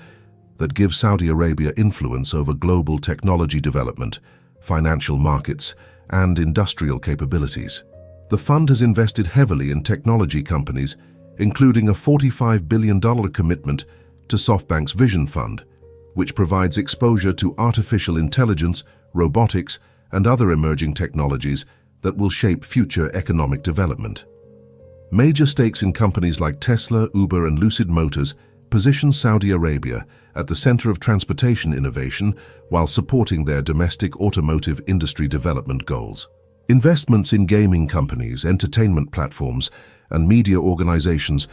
that give Saudi Arabia influence over global technology development, financial markets, and industrial capabilities. The fund has invested heavily in technology companies, including a $45 billion commitment to SoftBank's Vision Fund, which provides exposure to artificial intelligence, robotics, and other emerging technologies that will shape future economic development. Major stakes in companies like Tesla, Uber, and Lucid Motors position Saudi Arabia at the center of transportation innovation while supporting their domestic automotive industry development goals. Investments in gaming companies, entertainment platforms, and media organizations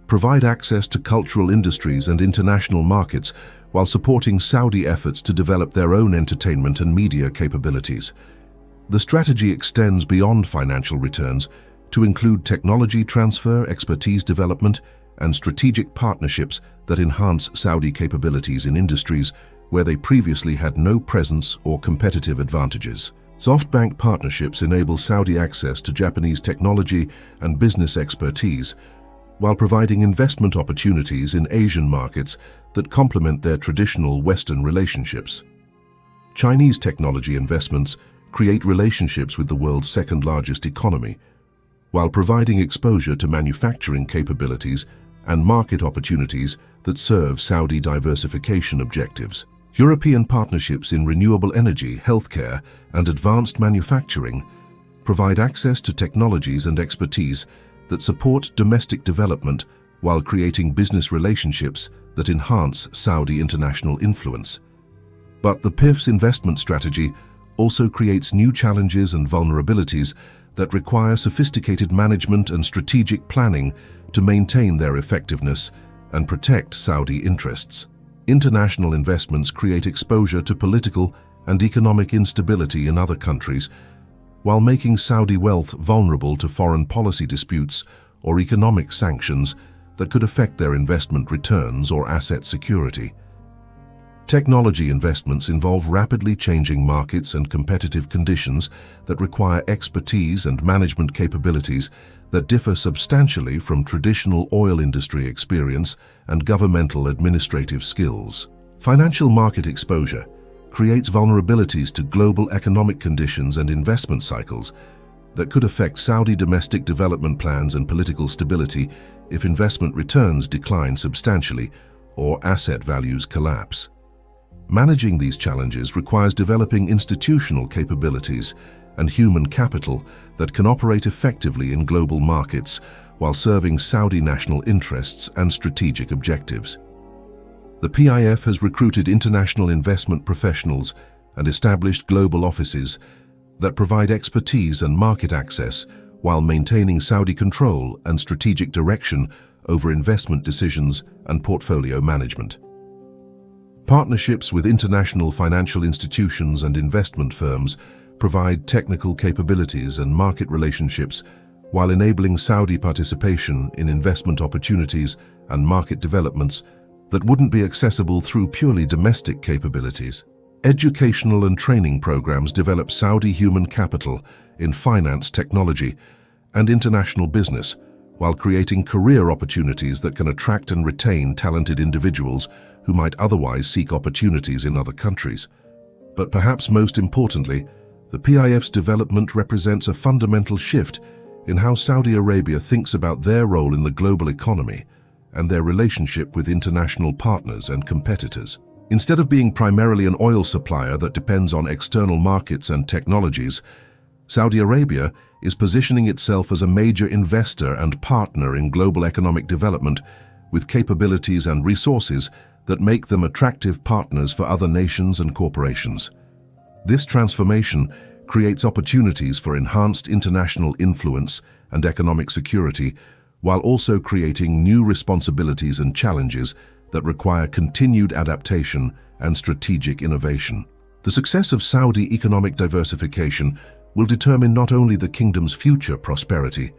provide access to cultural industries and international markets while supporting Saudi efforts to develop their own entertainment and media capabilities. The strategy extends beyond financial returns to include technology transfer, expertise development, and strategic partnerships that enhance Saudi capabilities in industries where they previously had no presence or competitive advantages. SoftBank partnerships enable Saudi access to Japanese technology and business expertise, while providing investment opportunities in Asian markets that complement their traditional Western relationships. Chinese technology investments create relationships with the world's second-largest economy, while providing exposure to manufacturing capabilities and market opportunities that serve Saudi diversification objectives. European partnerships in renewable energy, healthcare, and advanced manufacturing provide access to technologies and expertise that support domestic development while creating business relationships that enhance Saudi international influence. But the PIF's investment strategy also creates new challenges and vulnerabilities that require sophisticated management and strategic planning to maintain their effectiveness and protect Saudi interests. International investments create exposure to political and economic instability in other countries, while making Saudi wealth vulnerable to foreign policy disputes or economic sanctions that could affect their investment returns or asset security. Technology investments involve rapidly changing markets and competitive conditions that require expertise and management capabilities that differ substantially from traditional oil industry experience and governmental administrative skills. Financial market exposure creates vulnerabilities to global economic conditions and investment cycles that could affect Saudi domestic development plans and political stability if investment returns decline substantially or asset values collapse. Managing these challenges requires developing institutional capabilities and human capital that can operate effectively in global markets while serving Saudi national interests and strategic objectives. The PIF has recruited international investment professionals and established global offices that provide expertise and market access while maintaining Saudi control and strategic direction over investment decisions and portfolio management. Partnerships with international financial institutions and investment firms provide technical capabilities and market relationships while enabling Saudi participation in investment opportunities and market developments that wouldn't be accessible through purely domestic capabilities. Educational and training programs develop Saudi human capital in finance, technology, and international business, while creating career opportunities that can attract and retain talented individuals who might otherwise seek opportunities in other countries. But perhaps most importantly, the PIF's development represents a fundamental shift in how Saudi Arabia thinks about their role in the global economy and their relationship with international partners and competitors. Instead of being primarily an oil supplier that depends on external markets and technologies, Saudi Arabia is positioning itself as a major investor and partner in global economic development with capabilities and resources that make them attractive partners for other nations and corporations. This transformation creates opportunities for enhanced international influence and economic security, while also creating new responsibilities and challenges that require continued adaptation and strategic innovation. The success of Saudi economic diversification will determine not only the kingdom's future prosperity,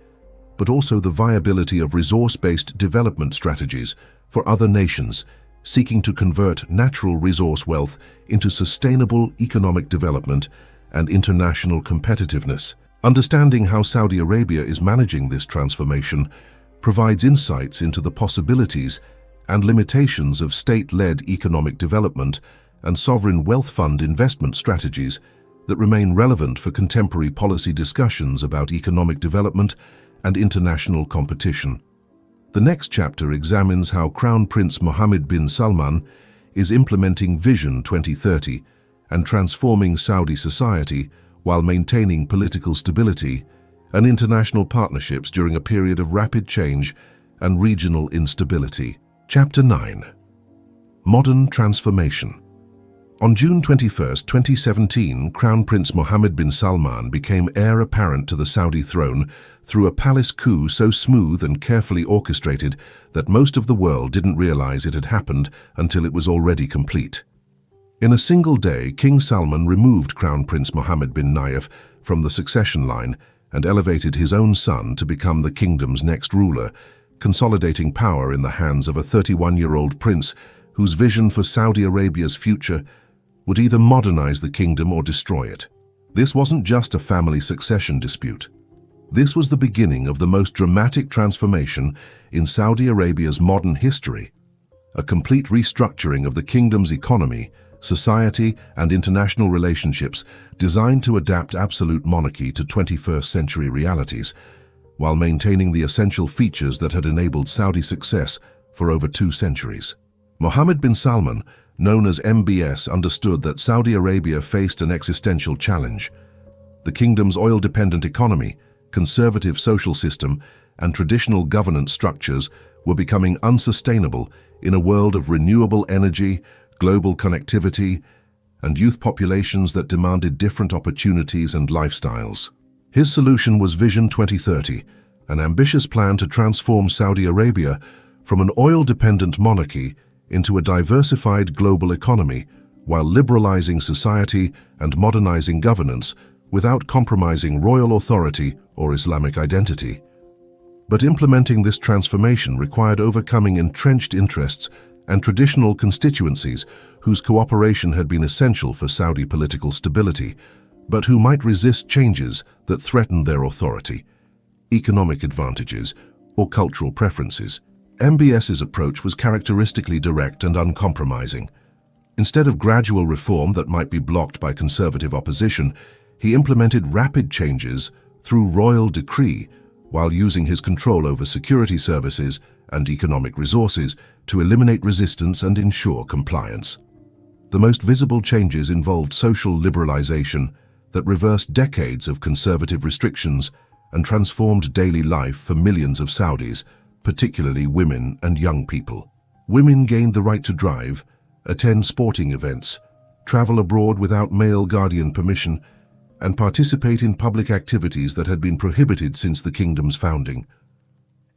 but also the viability of resource-based development strategies for other nations seeking to convert natural resource wealth into sustainable economic development and international competitiveness. Understanding how Saudi Arabia is managing this transformation provides insights into the possibilities and limitations of state-led economic development and sovereign wealth fund investment strategies that remain relevant for contemporary policy discussions about economic development and international competition. The next chapter examines how Crown Prince Mohammed bin Salman is implementing Vision 2030 and transforming Saudi society while maintaining political stability and international partnerships during a period of rapid change and regional instability. Chapter 9. Modern Transformation. On June 21, 2017, Crown Prince Mohammed bin Salman became heir apparent to the Saudi throne through a palace coup so smooth and carefully orchestrated that most of the world didn't realize it had happened until it was already complete. In a single day, King Salman removed Crown Prince Mohammed bin Nayef from the succession line and elevated his own son to become the kingdom's next ruler, consolidating power in the hands of a 31-year-old prince whose vision for Saudi Arabia's future would either modernize the kingdom or destroy it. This wasn't just a family succession dispute. This was the beginning of the most dramatic transformation in Saudi Arabia's modern history, a complete restructuring of the kingdom's economy, society, and international relationships designed to adapt absolute monarchy to 21st century realities, while maintaining the essential features that had enabled Saudi success for over 2 centuries. Mohammed bin Salman, known as MBS, understood that Saudi Arabia faced an existential challenge. The kingdom's oil-dependent economy, conservative social system, and traditional governance structures were becoming unsustainable in a world of renewable energy, global connectivity, and youth populations that demanded different opportunities and lifestyles. His solution was Vision 2030, an ambitious plan to transform Saudi Arabia from an oil-dependent monarchy into a diversified global economy while liberalizing society and modernizing governance without compromising royal authority or Islamic identity. But implementing this transformation required overcoming entrenched interests and traditional constituencies whose cooperation had been essential for Saudi political stability, but who might resist changes that threatened their authority, economic advantages, or cultural preferences. MBS's approach was characteristically direct and uncompromising. Instead of gradual reform that might be blocked by conservative opposition, he implemented rapid changes through royal decree while using his control over security services and economic resources to eliminate resistance and ensure compliance. The most visible changes involved social liberalization, that reversed decades of conservative restrictions and transformed daily life for millions of Saudis, particularly women and young people. Women gained the right to drive, attend sporting events, travel abroad without male guardian permission, and participate in public activities that had been prohibited since the kingdom's founding.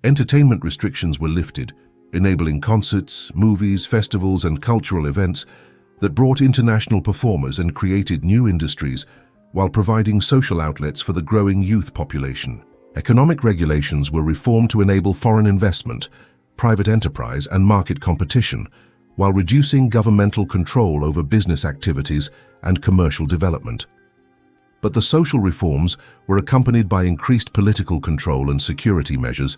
Entertainment restrictions were lifted, enabling concerts, movies, festivals, and cultural events that brought international performers and created new industries while providing social outlets for the growing youth population. Economic regulations were reformed to enable foreign investment, private enterprise, and market competition, while reducing governmental control over business activities and commercial development. But the social reforms were accompanied by increased political control and security measures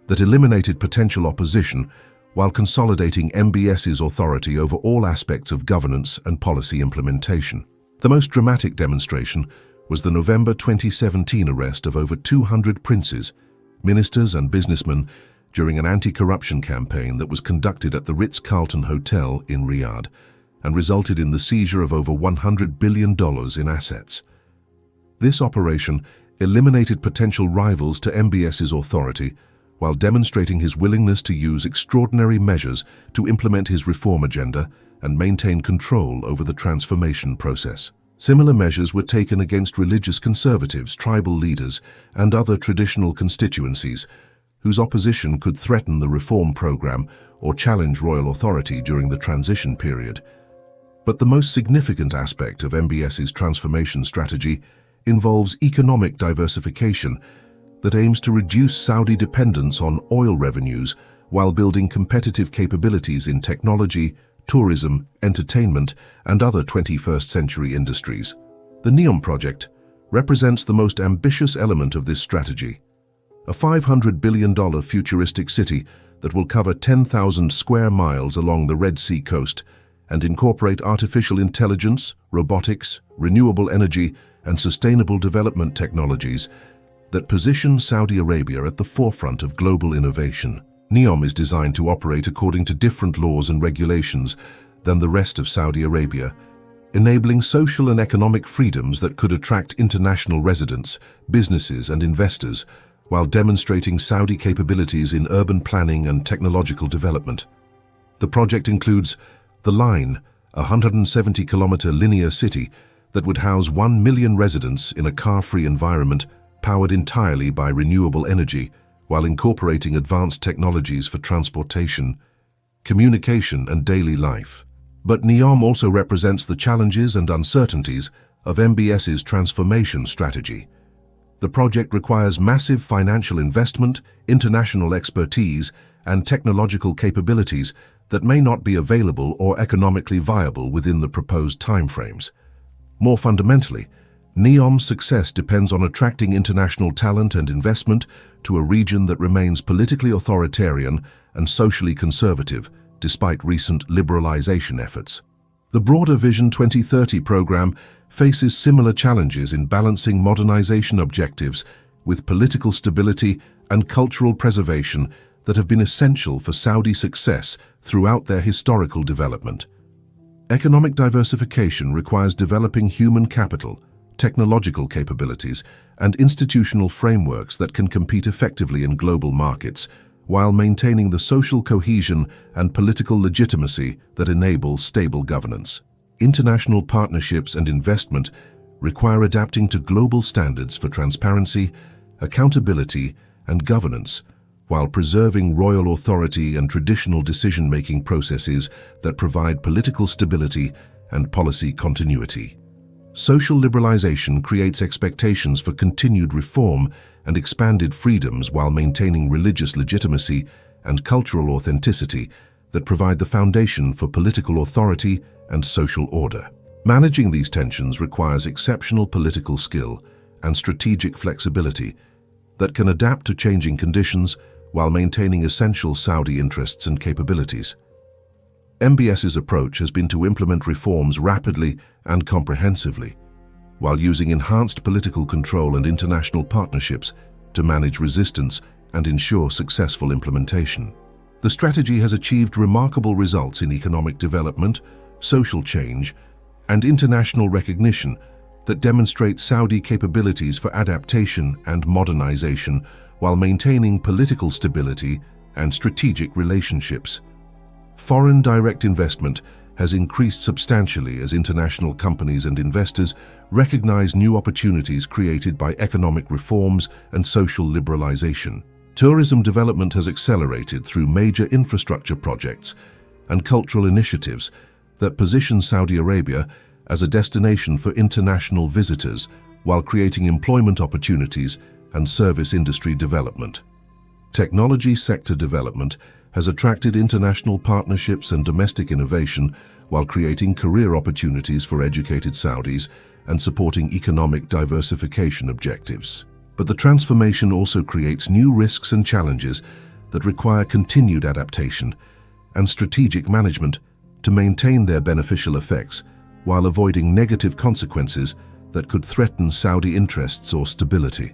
that eliminated potential opposition while consolidating MBS's authority over all aspects of governance and policy implementation. The most dramatic demonstration was the November 2017 arrest of over 200 princes, ministers, and businessmen during an anti-corruption campaign that was conducted at the Ritz-Carlton Hotel in Riyadh and resulted in the seizure of over $100 billion in assets. This operation eliminated potential rivals to MBS's authority while demonstrating his willingness to use extraordinary measures to implement his reform agenda and maintain control over the transformation process. Similar measures were taken against religious conservatives, tribal leaders, and other traditional constituencies whose opposition could threaten the reform program or challenge royal authority during the transition period. But the most significant aspect of MBS's transformation strategy involves economic diversification that aims to reduce Saudi dependence on oil revenues while building competitive capabilities in technology, tourism, entertainment, and other 21st century industries. The NEOM project represents the most ambitious element of this strategy, a $500 billion futuristic city that will cover 10,000 square miles along the Red Sea coast and incorporate artificial intelligence, robotics, renewable energy, and sustainable development technologies that position Saudi Arabia at the forefront of global innovation. NEOM is designed to operate according to different laws and regulations than the rest of Saudi Arabia, enabling social and economic freedoms that could attract international residents, businesses, and investors, while demonstrating Saudi capabilities in urban planning and technological development. The project includes The Line, a 170-kilometer linear city that would house 1 million residents in a car-free environment powered entirely by renewable energy, while incorporating advanced technologies for transportation, communication, and daily life. But NEOM also represents the challenges and uncertainties of MBS's transformation strategy. The project requires massive financial investment, international expertise, and technological capabilities that may not be available or economically viable within the proposed timeframes. More fundamentally, NEOM's success depends on attracting international talent and investment to a region that remains politically authoritarian and socially conservative, despite recent liberalization efforts. The broader Vision 2030 program faces similar challenges in balancing modernization objectives with political stability and cultural preservation that have been essential for Saudi success throughout their historical development. Economic diversification requires developing human capital, technological capabilities, and institutional frameworks that can compete effectively in global markets, while maintaining the social cohesion and political legitimacy that enable stable governance. International partnerships and investment require adapting to global standards for transparency, accountability, and governance, while preserving royal authority and traditional decision-making processes that provide political stability and policy continuity. Social liberalization creates expectations for continued reform and expanded freedoms while maintaining religious legitimacy and cultural authenticity that provide the foundation for political authority and social order. Managing these tensions requires exceptional political skill and strategic flexibility that can adapt to changing conditions while maintaining essential Saudi interests and capabilities. MBS's approach has been to implement reforms rapidly and comprehensively, while using enhanced political control and international partnerships to manage resistance and ensure successful implementation. The strategy has achieved remarkable results in economic development, social change, and international recognition that demonstrate Saudi capabilities for adaptation and modernization while maintaining political stability and strategic relationships. Foreign direct investment has increased substantially as international companies and investors recognize new opportunities created by economic reforms and social liberalization. Tourism development has accelerated through major infrastructure projects and cultural initiatives that position Saudi Arabia as a destination for international visitors while creating employment opportunities and service industry development. Technology sector development has attracted international partnerships and domestic innovation while creating career opportunities for educated Saudis and supporting economic diversification objectives. But the transformation also creates new risks and challenges that require continued adaptation and strategic management to maintain their beneficial effects while avoiding negative consequences that could threaten Saudi interests or stability.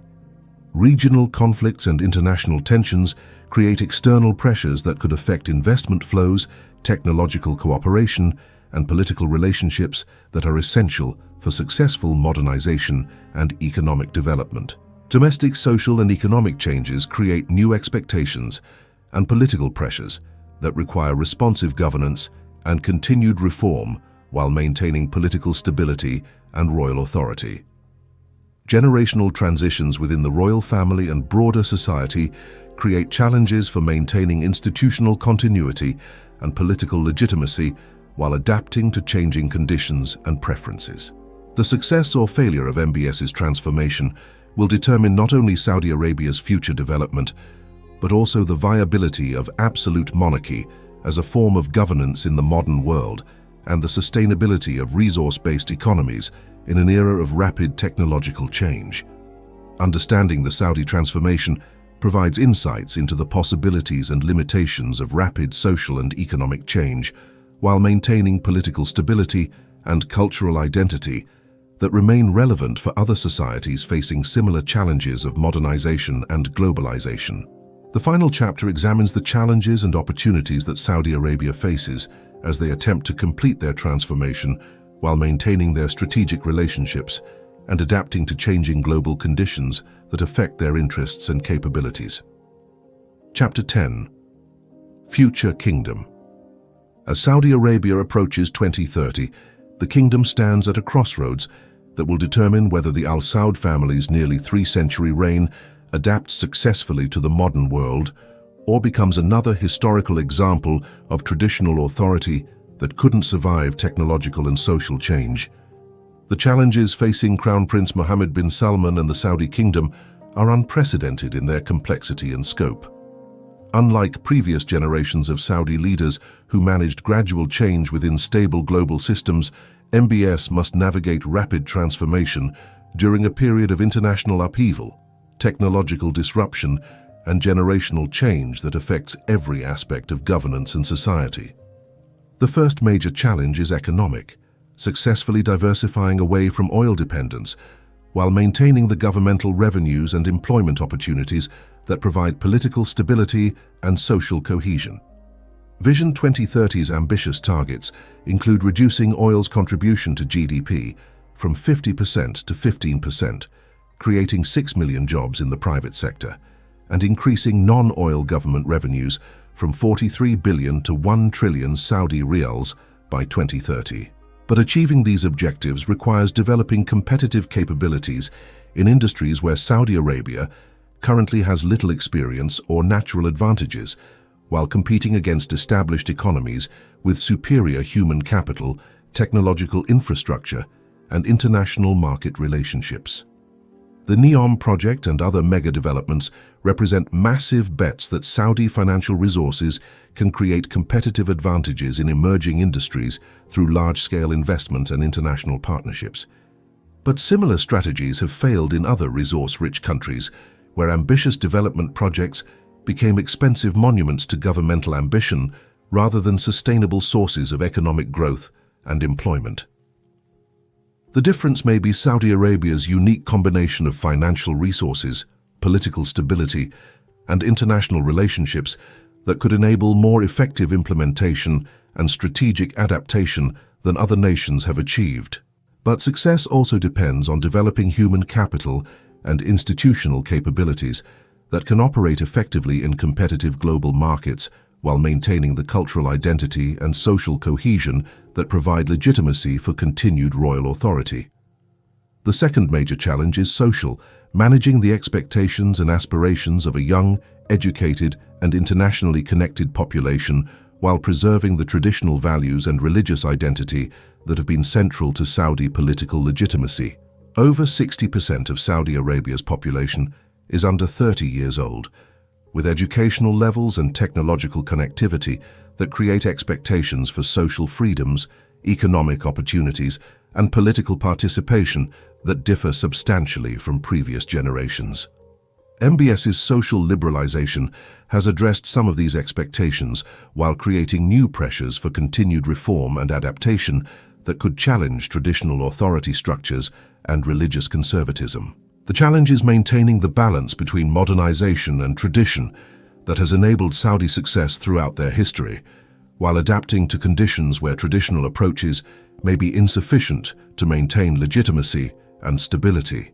Regional conflicts and international tensions create external pressures that could affect investment flows, technological cooperation, and political relationships that are essential for successful modernization and economic development. Domestic social and economic changes create new expectations and political pressures that require responsive governance and continued reform while maintaining political stability and royal authority. Generational transitions within the royal family and broader society create challenges for maintaining institutional continuity and political legitimacy while adapting to changing conditions and preferences. The success or failure of MBS's transformation will determine not only Saudi Arabia's future development, but also the viability of absolute monarchy as a form of governance in the modern world and the sustainability of resource-based economies in an era of rapid technological change. Understanding the Saudi transformation provides insights into the possibilities and limitations of rapid social and economic change, while maintaining political stability and cultural identity that remain relevant for other societies facing similar challenges of modernization and globalization. The final chapter examines the challenges and opportunities that Saudi Arabia faces as they attempt to complete their transformation while maintaining their strategic relationships and adapting to changing global conditions that affect their interests and capabilities. Chapter 10. Future Kingdom. As Saudi Arabia approaches 2030, the kingdom stands at a crossroads that will determine whether the Al Saud family's nearly three-century reign adapts successfully to the modern world or becomes another historical example of traditional authority that couldn't survive technological and social change. The challenges facing Crown Prince Mohammed bin Salman and the Saudi kingdom are unprecedented in their complexity and scope. Unlike previous generations of Saudi leaders who managed gradual change within stable global systems, MBS must navigate rapid transformation during a period of international upheaval, technological disruption, and generational change that affects every aspect of governance and society. The first major challenge is economic, successfully diversifying away from oil dependence while maintaining the governmental revenues and employment opportunities that provide political stability and social cohesion. Vision 2030's ambitious targets include reducing oil's contribution to GDP from 50% to 15%, creating 6 million jobs in the private sector, and increasing non-oil government revenues from 43 billion to 1 trillion Saudi riyals by 2030. But achieving these objectives requires developing competitive capabilities in industries where Saudi Arabia currently has little experience or natural advantages, while competing against established economies with superior human capital, technological infrastructure, and international market relationships. The NEOM project and other mega-developments represent massive bets that Saudi financial resources can create competitive advantages in emerging industries through large-scale investment and international partnerships. But similar strategies have failed in other resource-rich countries, where ambitious development projects became expensive monuments to governmental ambition rather than sustainable sources of economic growth and employment. The difference may be Saudi Arabia's unique combination of financial resources, political stability, and international relationships that could enable more effective implementation and strategic adaptation than other nations have achieved. But success also depends on developing human capital and institutional capabilities that can operate effectively in competitive global markets while maintaining the cultural identity and social cohesion that provide legitimacy for continued royal authority. The second major challenge is social, managing the expectations and aspirations of a young, educated, and internationally connected population while preserving the traditional values and religious identity that have been central to Saudi political legitimacy. Over 60% of Saudi Arabia's population is under 30 years old, with educational levels and technological connectivity that create expectations for social freedoms, economic opportunities, and political participation that differ substantially from previous generations. MBS's social liberalization has addressed some of these expectations while creating new pressures for continued reform and adaptation that could challenge traditional authority structures and religious conservatism. The challenge is maintaining the balance between modernization and tradition that has enabled Saudi success throughout their history, while adapting to conditions where traditional approaches may be insufficient to maintain legitimacy and stability.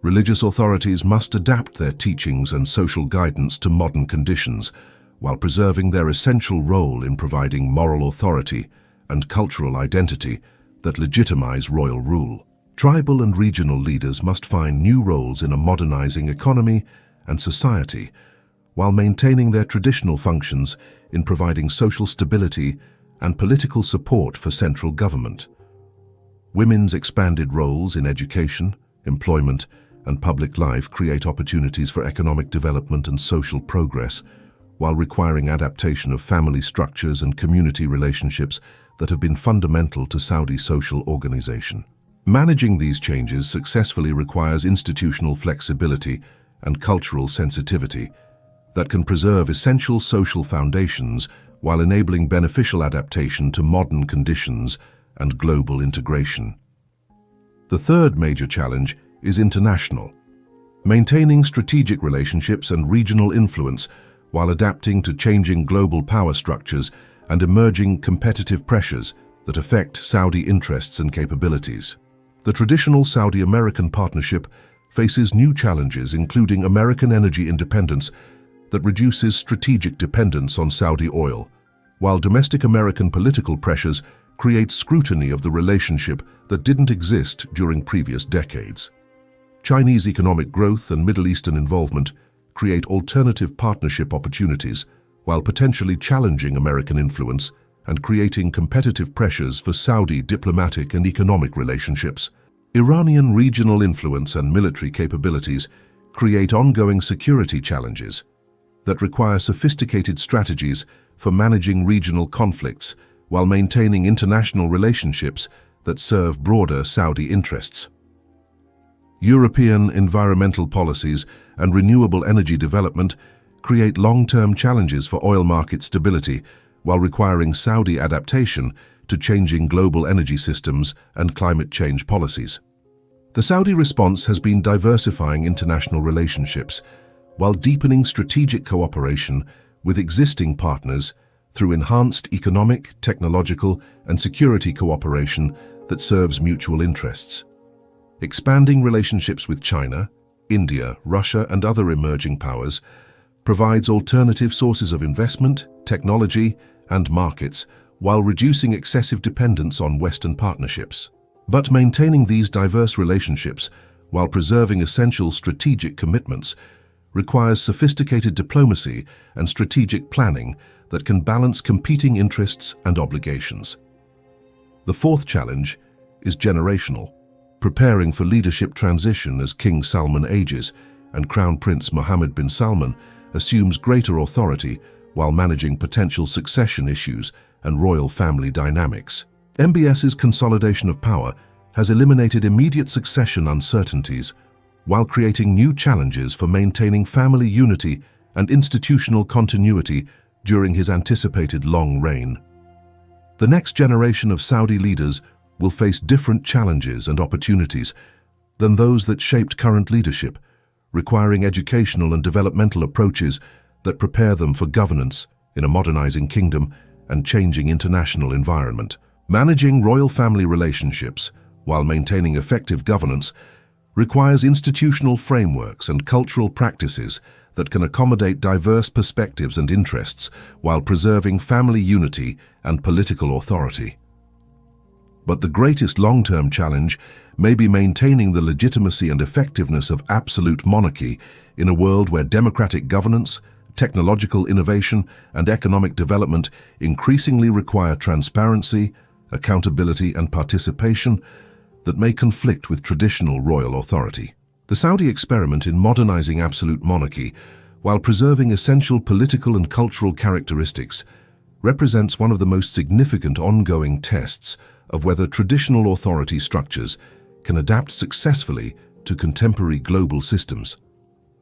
Religious authorities must adapt their teachings and social guidance to modern conditions, while preserving their essential role in providing moral authority and cultural identity that legitimize royal rule. Tribal and regional leaders must find new roles in a modernizing economy and society, while maintaining their traditional functions in providing social stability and political support for central government. Women's expanded roles in education, employment, and public life create opportunities for economic development and social progress, while requiring adaptation of family structures and community relationships that have been fundamental to Saudi social organization. Managing these changes successfully requires institutional flexibility and cultural sensitivity that can preserve essential social foundations while enabling beneficial adaptation to modern conditions and global integration. The third major challenge is international, maintaining strategic relationships and regional influence while adapting to changing global power structures and emerging competitive pressures that affect Saudi interests and capabilities. The traditional Saudi-American partnership faces new challenges, including American energy independence that reduces strategic dependence on Saudi oil, while domestic American political pressures create scrutiny of the relationship that didn't exist during previous decades. Chinese economic growth and Middle Eastern involvement create alternative partnership opportunities, while potentially challenging American influence and creating competitive pressures for Saudi diplomatic and economic relationships. Iranian regional influence and military capabilities create ongoing security challenges that require sophisticated strategies for managing regional conflicts while maintaining international relationships that serve broader Saudi interests. European environmental policies and renewable energy development create long-term challenges for oil market stability while requiring Saudi adaptation to changing global energy systems and climate change policies. The Saudi response has been diversifying international relationships while deepening strategic cooperation with existing partners through enhanced economic, technological, and security cooperation that serves mutual interests. Expanding relationships with China, India, Russia, and other emerging powers provides alternative sources of investment, technology, and markets while reducing excessive dependence on Western partnerships. But maintaining these diverse relationships while preserving essential strategic commitments requires sophisticated diplomacy and strategic planning that can balance competing interests and obligations. The fourth challenge is generational, preparing for leadership transition as King Salman ages and Crown Prince Mohammed bin Salman assumes greater authority while managing potential succession issues and royal family dynamics. MBS's consolidation of power has eliminated immediate succession uncertainties while creating new challenges for maintaining family unity and institutional continuity during his anticipated long reign. The next generation of Saudi leaders will face different challenges and opportunities than those that shaped current leadership, requiring educational and developmental approaches that prepare them for governance in a modernizing kingdom and changing international environment. Managing royal family relationships while maintaining effective governance, requires institutional frameworks and cultural practices that can accommodate diverse perspectives and interests while preserving family unity and political authority. But the greatest long-term challenge may be maintaining the legitimacy and effectiveness of absolute monarchy in a world where democratic governance, technological innovation, and economic development increasingly require transparency, accountability, and participation that may conflict with traditional royal authority. The Saudi experiment in modernizing absolute monarchy, while preserving essential political and cultural characteristics, represents one of the most significant ongoing tests of whether traditional authority structures can adapt successfully to contemporary global systems.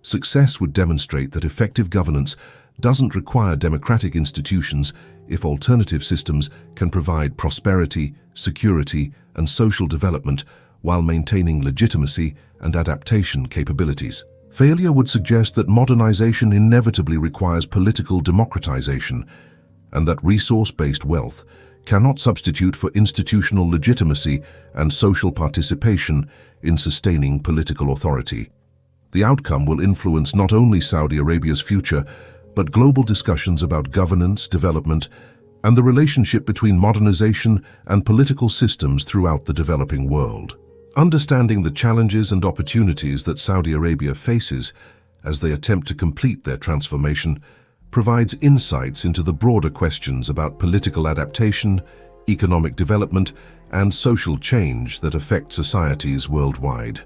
Success would demonstrate that effective governance doesn't require democratic institutions if alternative systems can provide prosperity, security, and social development while maintaining legitimacy and adaptation capabilities. Failure would suggest that modernization inevitably requires political democratization, and that resource-based wealth cannot substitute for institutional legitimacy and social participation in sustaining political authority. The outcome will influence not only Saudi Arabia's future, but global discussions about governance, development, and the relationship between modernization and political systems throughout the developing world. Understanding the challenges and opportunities that Saudi Arabia faces as they attempt to complete their transformation provides insights into the broader questions about political adaptation, economic development, and social change that affect societies worldwide.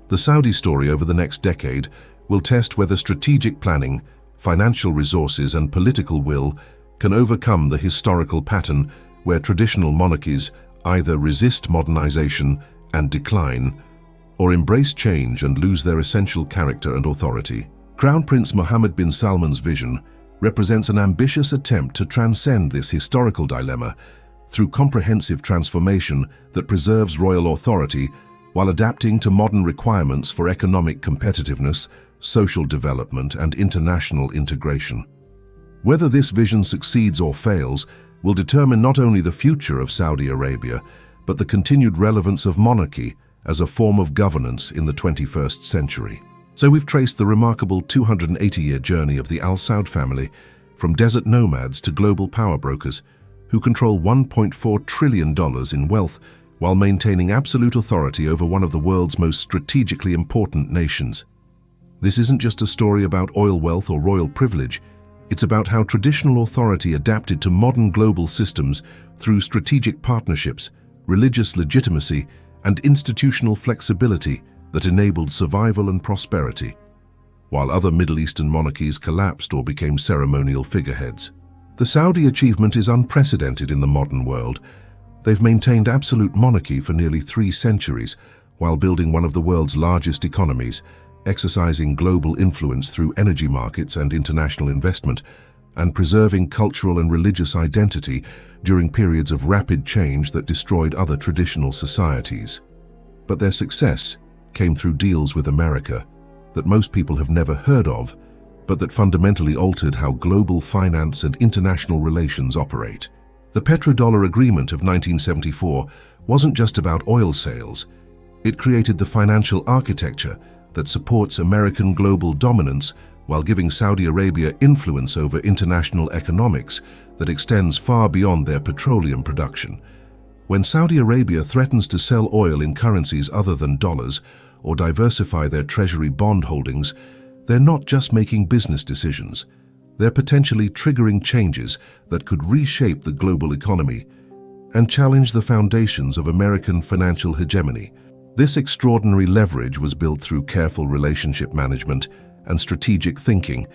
The Saudi story over the next decade will test whether strategic planning, financial resources, and political will can overcome the historical pattern where traditional monarchies either resist modernization and decline, or embrace change and lose their essential character and authority. Crown Prince Mohammed bin Salman's vision represents an ambitious attempt to transcend this historical dilemma through comprehensive transformation that preserves royal authority while adapting to modern requirements for economic competitiveness, social development, and international integration. Whether this vision succeeds or fails will determine not only the future of Saudi Arabia, but the continued relevance of monarchy as a form of governance in the 21st century. So we've traced the remarkable 280-year journey of the Al Saud family, from desert nomads to global power brokers, who control $1.4 trillion in wealth while maintaining absolute authority over one of the world's most strategically important nations. This isn't just a story about oil wealth or royal privilege. It's about how traditional authority adapted to modern global systems through strategic partnerships, religious legitimacy, and institutional flexibility that enabled survival and prosperity, while other Middle Eastern monarchies collapsed or became ceremonial figureheads. The Saudi achievement is unprecedented in the modern world. They've maintained absolute monarchy for nearly 3 centuries, while building one of the world's largest economies, exercising global influence through energy markets and international investment, and preserving cultural and religious identity during periods of rapid change that destroyed other traditional societies. But their success came through deals with America that most people have never heard of, but that fundamentally altered how global finance and international relations operate. The Petrodollar Agreement of 1974 wasn't just about oil sales. It created the financial architecture that supports American global dominance while giving Saudi Arabia influence over international economics that extends far beyond their petroleum production. When Saudi Arabia threatens to sell oil in currencies other than dollars or diversify their treasury bond holdings, they're not just making business decisions. They're potentially triggering changes that could reshape the global economy and challenge the foundations of American financial hegemony. This extraordinary leverage was built through careful relationship management and strategic thinking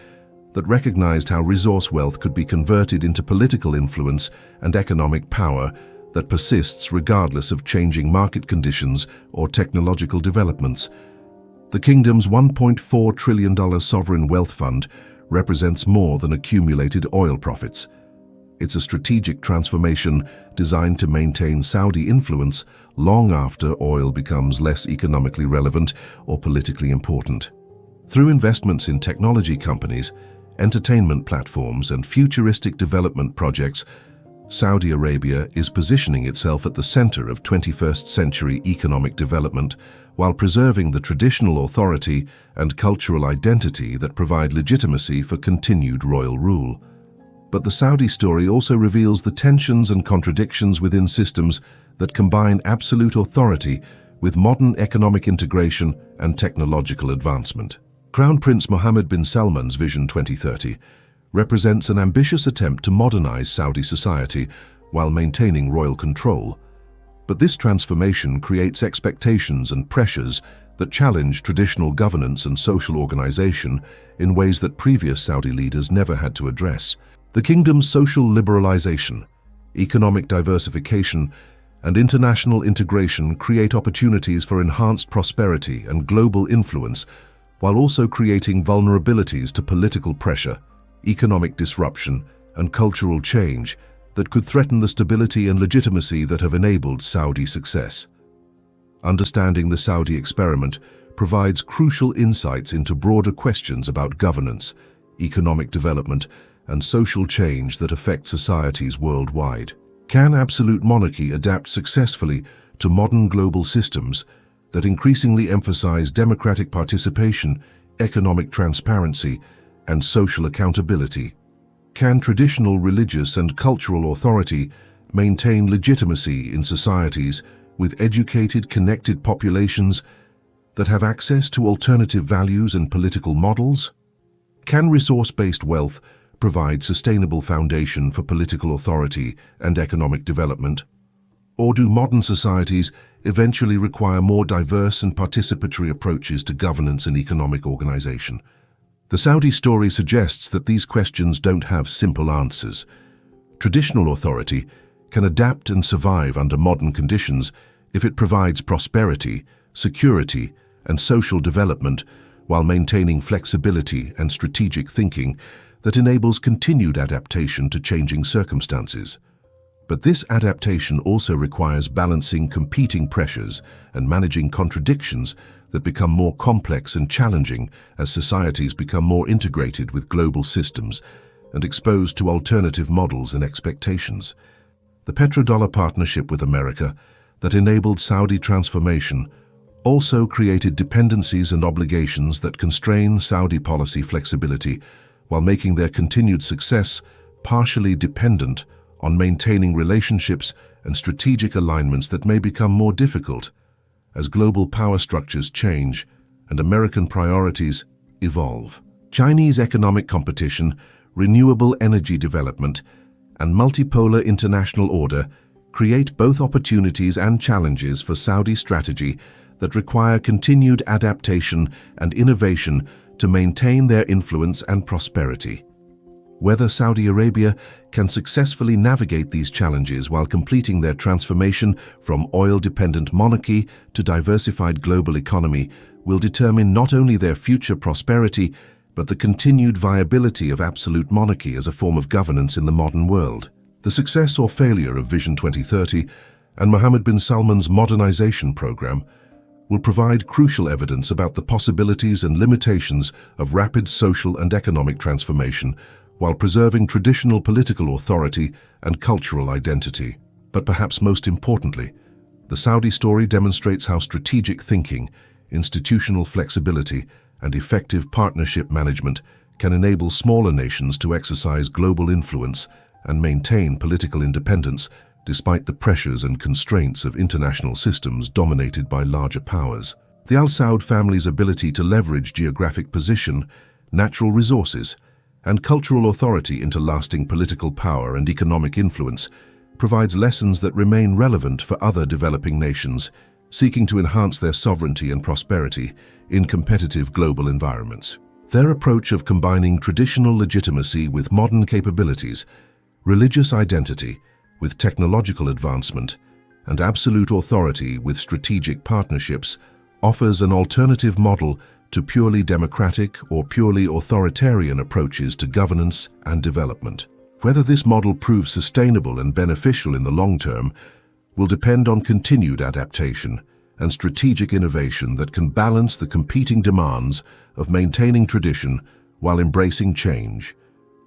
that recognized how resource wealth could be converted into political influence and economic power that persists regardless of changing market conditions or technological developments. The kingdom's $1.4 trillion sovereign wealth fund represents more than accumulated oil profits. It's a strategic transformation designed to maintain Saudi influence long after oil becomes less economically relevant or politically important. Through investments in technology companies, entertainment platforms, and futuristic development projects, Saudi Arabia is positioning itself at the center of 21st century economic development while preserving the traditional authority and cultural identity that provide legitimacy for continued royal rule. But the Saudi story also reveals the tensions and contradictions within systems that combine absolute authority with modern economic integration and technological advancement. Crown Prince Mohammed bin Salman's Vision 2030 represents an ambitious attempt to modernize Saudi society while maintaining royal control. But this transformation creates expectations and pressures that challenge traditional governance and social organization in ways that previous Saudi leaders never had to address. The kingdom's social liberalization, economic diversification, and international integration create opportunities for enhanced prosperity and global influence, while also creating vulnerabilities to political pressure, economic disruption, and cultural change that could threaten the stability and legitimacy that have enabled Saudi success. Understanding the Saudi experiment provides crucial insights into broader questions about governance, economic development, and social change that affect societies worldwide. Can absolute monarchy adapt successfully to modern global systems that increasingly emphasize democratic participation, economic transparency, and social accountability? Can traditional religious and cultural authority maintain legitimacy in societies with educated, connected populations that have access to alternative values and political models? Can resource-based wealth provide sustainable foundation for political authority and economic development? Or do modern societies eventually require more diverse and participatory approaches to governance and economic organization? The Saudi story suggests that these questions don't have simple answers. Traditional authority can adapt and survive under modern conditions if it provides prosperity, security, and social development while maintaining flexibility and strategic thinking that enables continued adaptation to changing circumstances. But this adaptation also requires balancing competing pressures and managing contradictions that become more complex and challenging as societies become more integrated with global systems and exposed to alternative models and expectations. The Petrodollar partnership with America that enabled Saudi transformation also created dependencies and obligations that constrain Saudi policy flexibility while making their continued success partially dependent on maintaining relationships and strategic alignments that may become more difficult as global power structures change and American priorities evolve. Chinese economic competition, renewable energy development, and multipolar international order create both opportunities and challenges for Saudi strategy that require continued adaptation and innovation to maintain their influence and prosperity. Whether Saudi Arabia can successfully navigate these challenges while completing their transformation from oil-dependent monarchy to diversified global economy will determine not only their future prosperity, but the continued viability of absolute monarchy as a form of governance in the modern world. The success or failure of Vision 2030 and Mohammed bin Salman's modernization program will provide crucial evidence about the possibilities and limitations of rapid social and economic transformation while preserving traditional political authority and cultural identity. But perhaps most importantly, the Saudi story demonstrates how strategic thinking, institutional flexibility, and effective partnership management can enable smaller nations to exercise global influence and maintain political independence despite the pressures and constraints of international systems dominated by larger powers. The Al Saud family's ability to leverage geographic position, natural resources, and cultural authority into lasting political power and economic influence provides lessons that remain relevant for other developing nations seeking to enhance their sovereignty and prosperity in competitive global environments. Their approach of combining traditional legitimacy with modern capabilities, religious identity with technological advancement, and absolute authority with strategic partnerships offers an alternative model to purely democratic or purely authoritarian approaches to governance and development. Whether this model proves sustainable and beneficial in the long term will depend on continued adaptation and strategic innovation that can balance the competing demands of maintaining tradition while embracing change,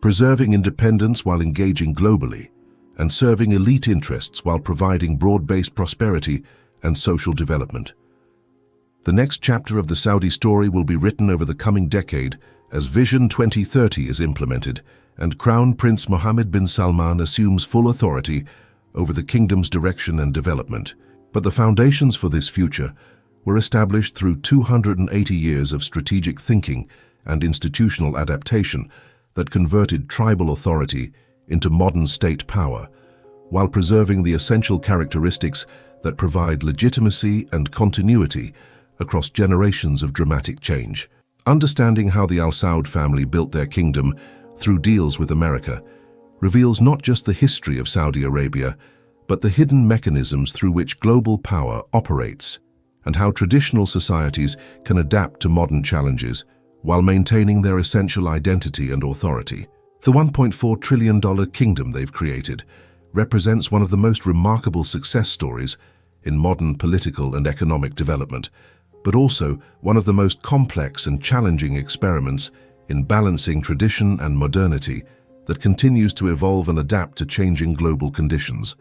preserving independence while engaging globally, and serving elite interests while providing broad-based prosperity and social development. The next chapter of the Saudi story will be written over the coming decade as Vision 2030 is implemented and Crown Prince Mohammed bin Salman assumes full authority over the kingdom's direction and development. But the foundations for this future were established through 280 years of strategic thinking and institutional adaptation that converted tribal authority into modern state power, while preserving the essential characteristics that provide legitimacy and continuity across generations of dramatic change. Understanding how the Al Saud family built their kingdom through deals with America reveals not just the history of Saudi Arabia, but the hidden mechanisms through which global power operates and how traditional societies can adapt to modern challenges while maintaining their essential identity and authority. The $1.4 trillion kingdom they've created represents one of the most remarkable success stories in modern political and economic development, but also one of the most complex and challenging experiments in balancing tradition and modernity that continues to evolve and adapt to changing global conditions.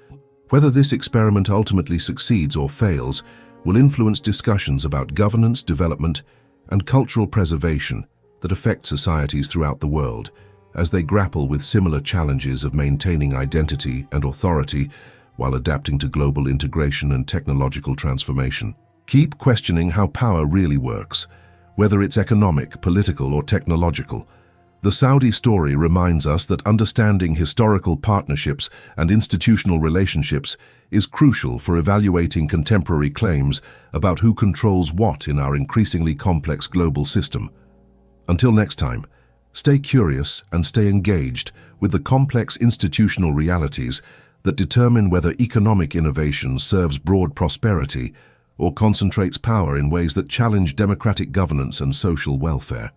Whether this experiment ultimately succeeds or fails will influence discussions about governance, development, and cultural preservation that affect societies throughout the world as they grapple with similar challenges of maintaining identity and authority while adapting to global integration and technological transformation. Keep questioning how power really works, whether it's economic, political, or technological. The Saudi story reminds us that understanding historical partnerships and institutional relationships is crucial for evaluating contemporary claims about who controls what in our increasingly complex global system. Until next time, stay curious and stay engaged with the complex institutional realities that determine whether economic innovation serves broad prosperity or concentrates power in ways that challenge democratic governance and social welfare.